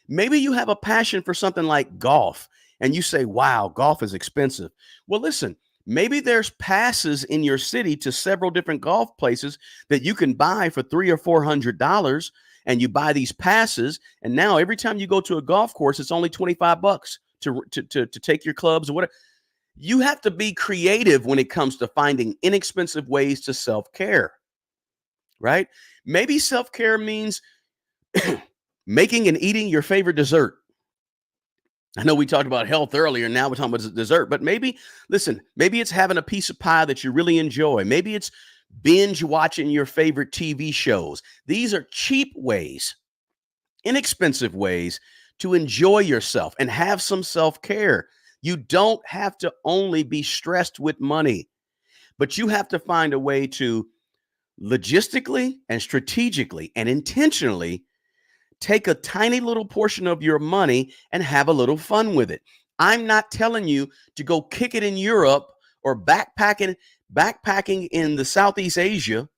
Maybe you have a passion for something like golf and you say, wow, golf is expensive. Well, listen, maybe there's passes in your city to several different golf places that you can buy for $300 or $400, and you buy these passes. And now every time you go to a golf course, it's only $25 to take your clubs or whatever. You have to be creative when it comes to finding inexpensive ways to self-care, right? Maybe self-care means making and eating your favorite dessert. I know we talked about health earlier. Now we're talking about dessert, but maybe it's having a piece of pie that you really enjoy. Maybe it's binge watching your favorite TV shows. These are cheap ways, inexpensive ways to enjoy yourself and have some self-care. You don't have to only be stressed with money, but you have to find a way to logistically and strategically and intentionally take a tiny little portion of your money and have a little fun with it. I'm not telling you to go kick it in Europe or backpacking in the Southeast Asia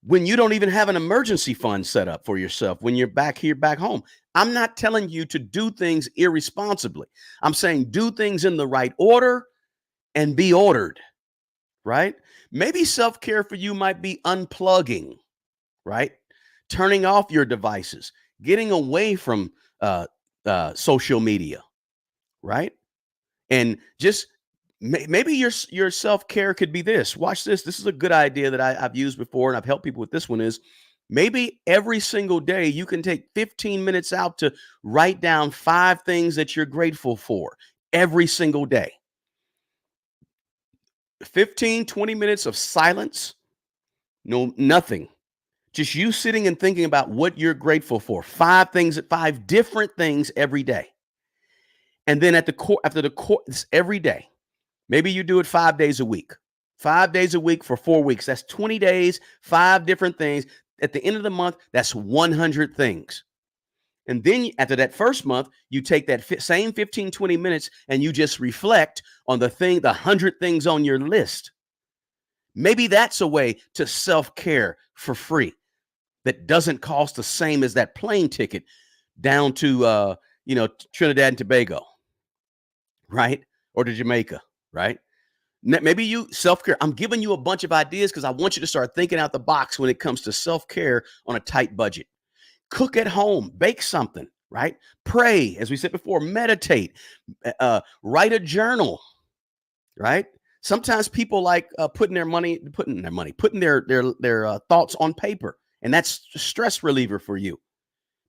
when you don't even have an emergency fund set up for yourself when you're back home. I'm not telling you to do things irresponsibly. I'm saying do things in the right order and be ordered, right? Maybe self-care for you might be unplugging, right? Turning off your devices, getting away from social media, right? And just maybe your self-care could be this. Watch this. This is a good idea that I've used before, and I've helped people with this one is maybe every single day you can take 15 minutes out to write down 5 things that you're grateful for every single day. 15, 20 minutes of silence, nothing. Just you sitting and thinking about what you're grateful for. 5 different things every day. And then after the course every day, maybe you do it 5 days a week. 5 days a week for 4 weeks. That's 20 days, 5 different things. At the end of the month, that's 100 things. And then after that first month, you take that same 15, 20 minutes and you just reflect on the 100 things on your list. Maybe that's a way to self-care for free that doesn't cost the same as that plane ticket down to Trinidad and Tobago, right? Or to Jamaica, right? Maybe you self-care. I'm giving you a bunch of ideas because I want you to start thinking out the box when it comes to self-care on a tight budget. Cook at home, bake something, right? Pray, as we said before, meditate, write a journal, right? Sometimes people like putting their thoughts on paper, and that's a stress reliever for you.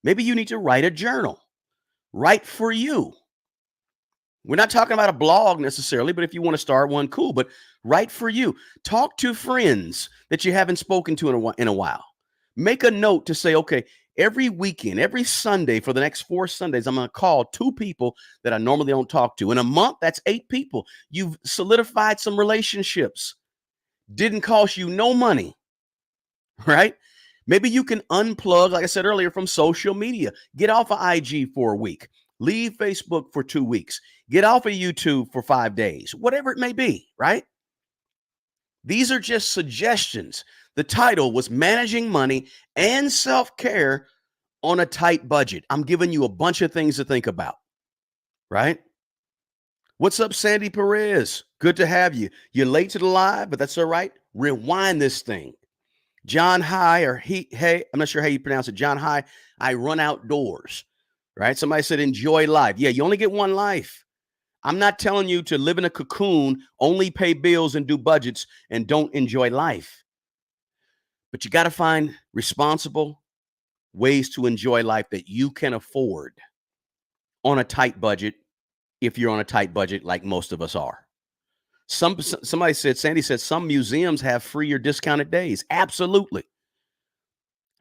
Maybe you need to write a journal, write for you. We're not talking about a blog necessarily, but if you want to start one, cool. But write for you. Talk to friends that you haven't spoken to in a while. Make a note to say, okay, every weekend, every Sunday for the next 4 Sundays, I'm going to call 2 people that I normally don't talk to. In a month, that's 8 people. You've solidified some relationships. Didn't cost you no money, right? Maybe you can unplug, like I said earlier, from social media. Get off of IG for a week. Leave Facebook for 2 weeks. Get off of YouTube for 5 days, whatever it may be, right? These are just suggestions. The title was Managing Money and Self-Care on a Tight Budget. I'm giving you a bunch of things to think about, right? What's up, Sandy Perez? Good to have you. You're late to the live, but that's all right. Rewind this thing. John High, hey, I'm not sure how you pronounce it. John High, I run outdoors, right? Somebody said enjoy life. Yeah, you only get one life. I'm not telling you to live in a cocoon, only pay bills and do budgets and don't enjoy life. But you got to find responsible ways to enjoy life that you can afford on a tight budget if you're on a tight budget like most of us are. Somebody said, Sandy said, some museums have free or discounted days. Absolutely.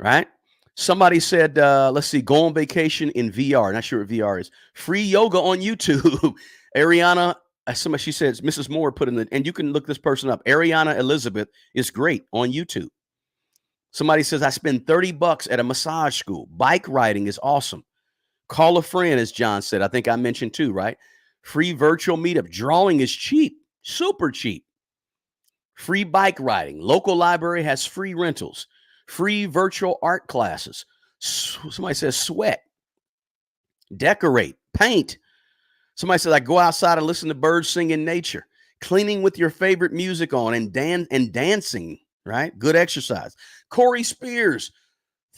Right? Somebody said, let's see, go on vacation in VR. Not sure what VR is. Free yoga on YouTube. Ariana, somebody, she says, Mrs. Moore put in the, and you can look this person up. Ariana Elizabeth is great on YouTube. Somebody says, I spend $30 at a massage school. Bike riding is awesome. Call a friend, as John said. I think I mentioned too, right? Free virtual meetup. Drawing is cheap, super cheap. Free bike riding. Local library has free rentals. Free virtual art classes. Somebody says sweat. Decorate. Paint. Somebody says I go outside and listen to birds sing in nature. Cleaning with your favorite music on and dancing, right? Good exercise. Corey Spears,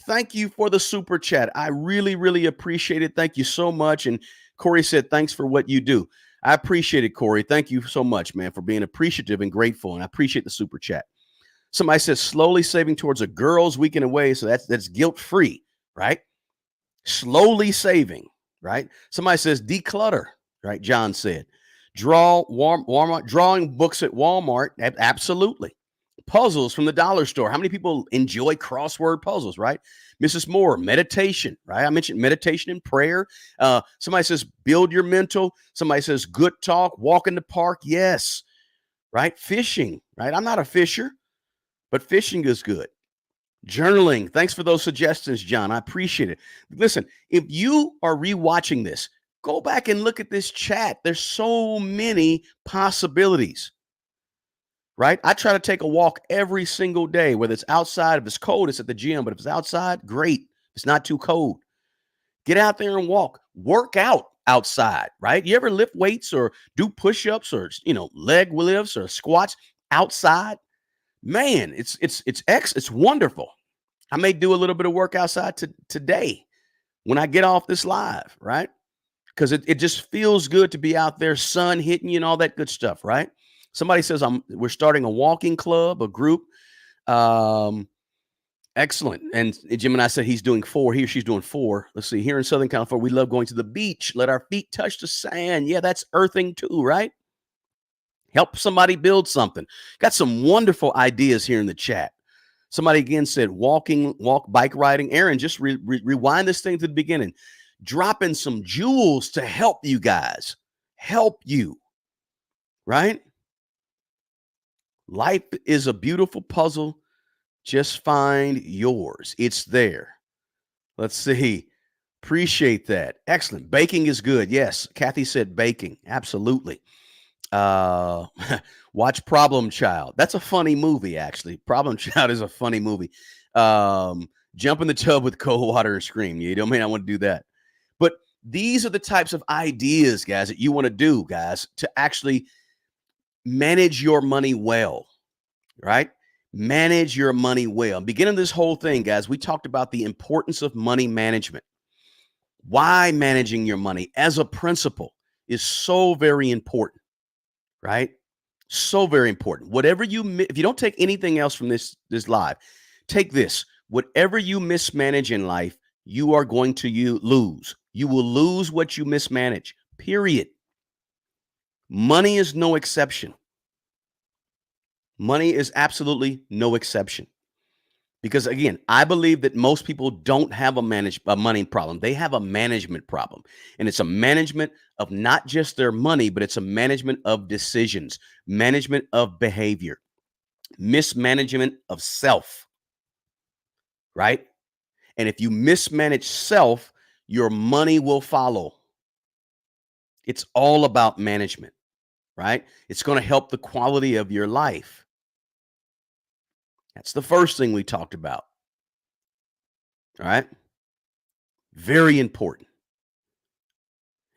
thank you for the super chat. I really, really appreciate it. Thank you so much. And Corey said, thanks for what you do. I appreciate it, Corey. Thank you so much, man, for being appreciative and grateful. And I appreciate the super chat. Somebody says slowly saving towards a girls' weekend away. So that's guilt-free, right? Slowly saving, right? Somebody says declutter, right? John said. Walmart, drawing books at Walmart. Absolutely. Puzzles from the dollar store. How many people enjoy crossword puzzles, right? Mrs. Moore, meditation, right? I mentioned meditation and prayer. Somebody says build your mental. Somebody says good talk, walk in the park. Yes, right? Fishing, right? I'm not a fisher, but fishing is good. Journaling. Thanks for those suggestions, John. I appreciate it. Listen, if you are rewatching this, go back and look at this chat. There's so many possibilities. Right? I try to take a walk every single day, whether it's outside. If it's cold, it's at the gym. But if it's outside, great. If it's not too cold. Get out there and walk. Work out outside, right? You ever lift weights or do push-ups or, leg lifts or squats outside? Man, it's wonderful. I may do a little bit of work outside today when I get off this live, right? Because it just feels good to be out there, sun hitting you and all that good stuff, right? Somebody says we're starting a walking club, a group. Excellent. And Jim and I said he's doing 4. He or she's doing 4. Let's see. Here in Southern California, we love going to the beach. Let our feet touch the sand. Yeah, that's earthing too, right? Help somebody build something. Got some wonderful ideas here in the chat. Somebody again said bike riding. Aaron, just rewind this thing to the beginning. Dropping some jewels to help you guys. Help you, right? Life is a beautiful puzzle. Just find yours. It's there. Let's see. Appreciate that. Excellent. Baking is good. Yes. Kathy said baking. Absolutely. Watch Problem Child. That's a funny movie, actually. Problem Child is a funny movie. Jump in the tub with cold water and scream. You don't mean I want to do that. But these are the types of ideas, guys, that you want to do, guys, to actually manage your money well, right? Manage your money well. Beginning this whole thing, guys, we talked about the importance of money management. Why managing your money as a principle is so very important, right? So very important. If you don't take anything else from this live, take this. Whatever you mismanage in life, you are going to lose. You will lose what you mismanage, period. Money is no exception. Money is absolutely no exception. Because again, I believe that most people don't have a money problem. They have a management problem. And it's a management of not just their money, but it's a management of decisions, management of behavior, mismanagement of self, right? And if you mismanage self, your money will follow. It's all about management, right? It's going to help the quality of your life. That's the first thing we talked about. All right. Very important.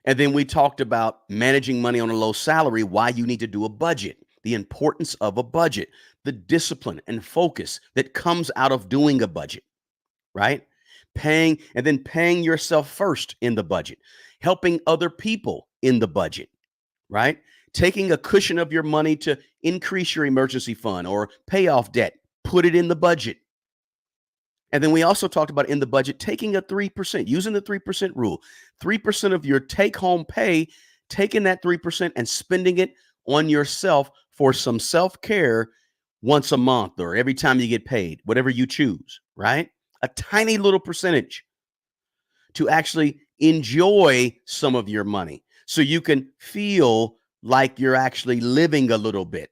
And then we talked about managing money on a low salary, why you need to do a budget, the importance of a budget, the discipline and focus that comes out of doing a budget, right? Paying yourself first in the budget, helping other people in the budget, right? Taking a cushion of your money to increase your emergency fund or pay off debt, put it in the budget. And then we also talked about in the budget taking a 3%, using the 3% rule. 3% of your take home pay, taking that 3% and spending it on yourself for some self care once a month or every time you get paid, whatever you choose, right? A tiny little percentage to actually enjoy some of your money so you can feel like you're actually living a little bit.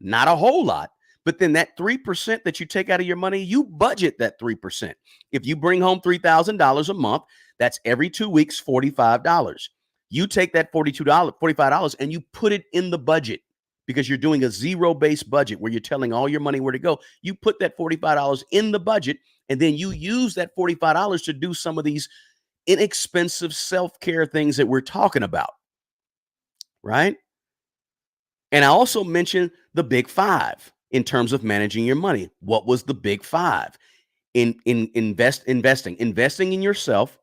Not a whole lot, but then that 3% that you take out of your money, you budget that 3%. If you bring home $3,000 a month, that's every 2 weeks, $45. You take that $45, and you put it in the budget because you're doing a zero-based budget where you're telling all your money where to go. You put that $45 in the budget, and then you use that $45 to do some of these inexpensive self-care things that we're talking about, right? And I also mentioned the big five in terms of managing your money. What was the big five? Investing in yourself,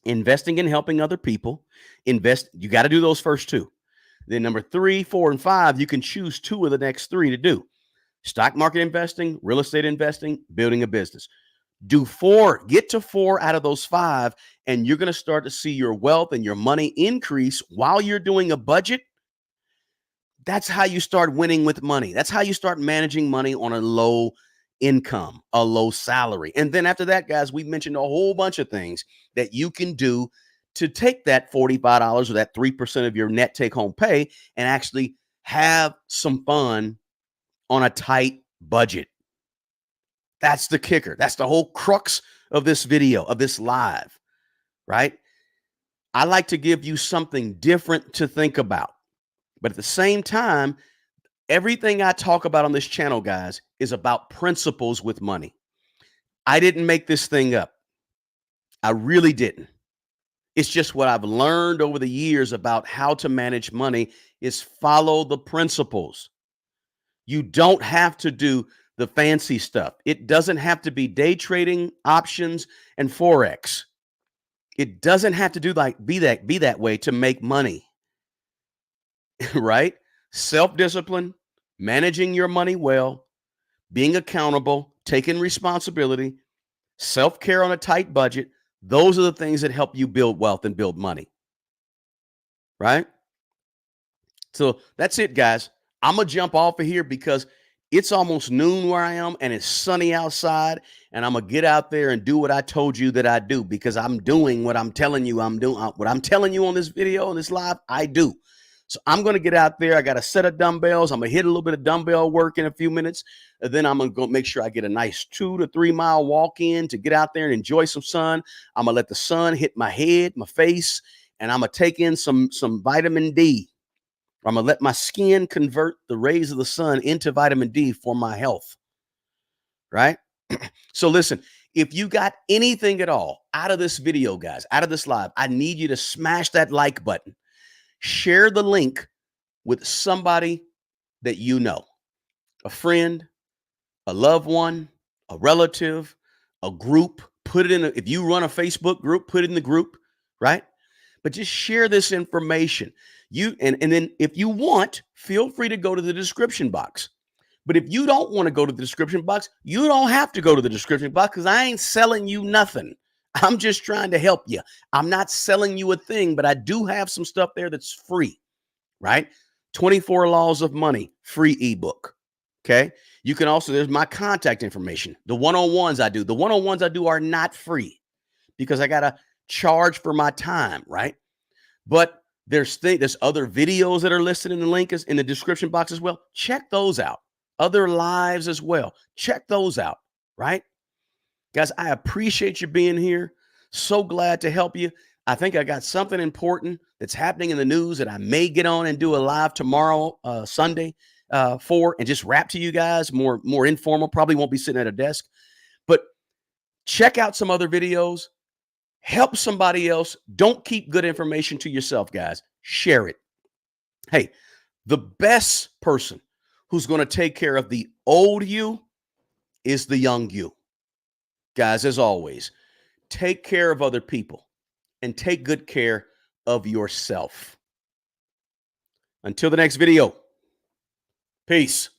investing in helping other people. You got to do those first two. Then number 3, 4, and 5, you can choose 2 of the next 3 to do. Stock market investing, real estate investing, building a business. Do 4, get to 4 out of those 5, and you're going to start to see your wealth and your money increase while you're doing a budget. That's how you start winning with money. That's how you start managing money on a low income, a low salary. And then after that, guys, we mentioned a whole bunch of things that you can do to take that $45 or that 3% of your net take home pay and actually have some fun on a tight budget. That's the kicker. That's the whole crux of this video, of this live, right? I like to give you something different to think about. But at the same time, everything I talk about on this channel, guys, is about principles with money. I didn't make this thing up. I really didn't. It's just what I've learned over the years about how to manage money is follow the principles. You don't have to do the fancy stuff. It doesn't have to be day trading, options, and Forex. It doesn't have to be that way to make money. Right? Self-discipline, managing your money well, being accountable, taking responsibility, self-care on a tight budget. Those are the things that help you build wealth and build money. Right? So that's it, guys. I'm going to jump off of here because it's almost noon where I am and it's sunny outside. And I'm going to get out there and do what I told you that I do because I'm doing what I'm telling you I'm doing. What I'm telling you on this video, on this live, I do. So I'm going to get out there. I got a set of dumbbells. I'm going to hit a little bit of dumbbell work in a few minutes. And then I'm going to go make sure I get a nice 2 to 3 mile walk in to get out there and enjoy some sun. I'm going to let the sun hit my head, my face, and I'm going to take in some vitamin D. I'm going to let my skin convert the rays of the sun into vitamin D for my health. Right? So listen, if you got anything at all out of this video, guys, out of this live, I need you to smash that like button. Share the link with somebody that you know, a friend, a loved one, a relative, a group. Put it in, if you run a Facebook group, put it in the group, right? But just share this information. And then if you want, feel free to go to the description box. But if you don't want to go to the description box, you don't have to go to the description box because I ain't selling you nothing. I'm just trying to help you. I'm not selling you a thing, but I do have some stuff there that's free, right? 24 Laws of Money, free ebook. Okay. You can also, there's my contact information. The one-on-ones I do. The one-on-ones I do are not free because I got to charge for my time, right? But there's other videos that are listed in the link in the description box as well. Check those out. Other lives as well. Check those out, right? Guys, I appreciate you being here. So glad to help you. I think I got something important that's happening in the news that I may get on and do a live tomorrow, Sunday, for, and just rap to you guys, more informal. Probably won't be sitting at a desk. But check out some other videos. Help somebody else. Don't keep good information to yourself, guys. Share it. Hey, the best person who's going to take care of the old you is the young you. Guys, as always, take care of other people and take good care of yourself. Until the next video, peace.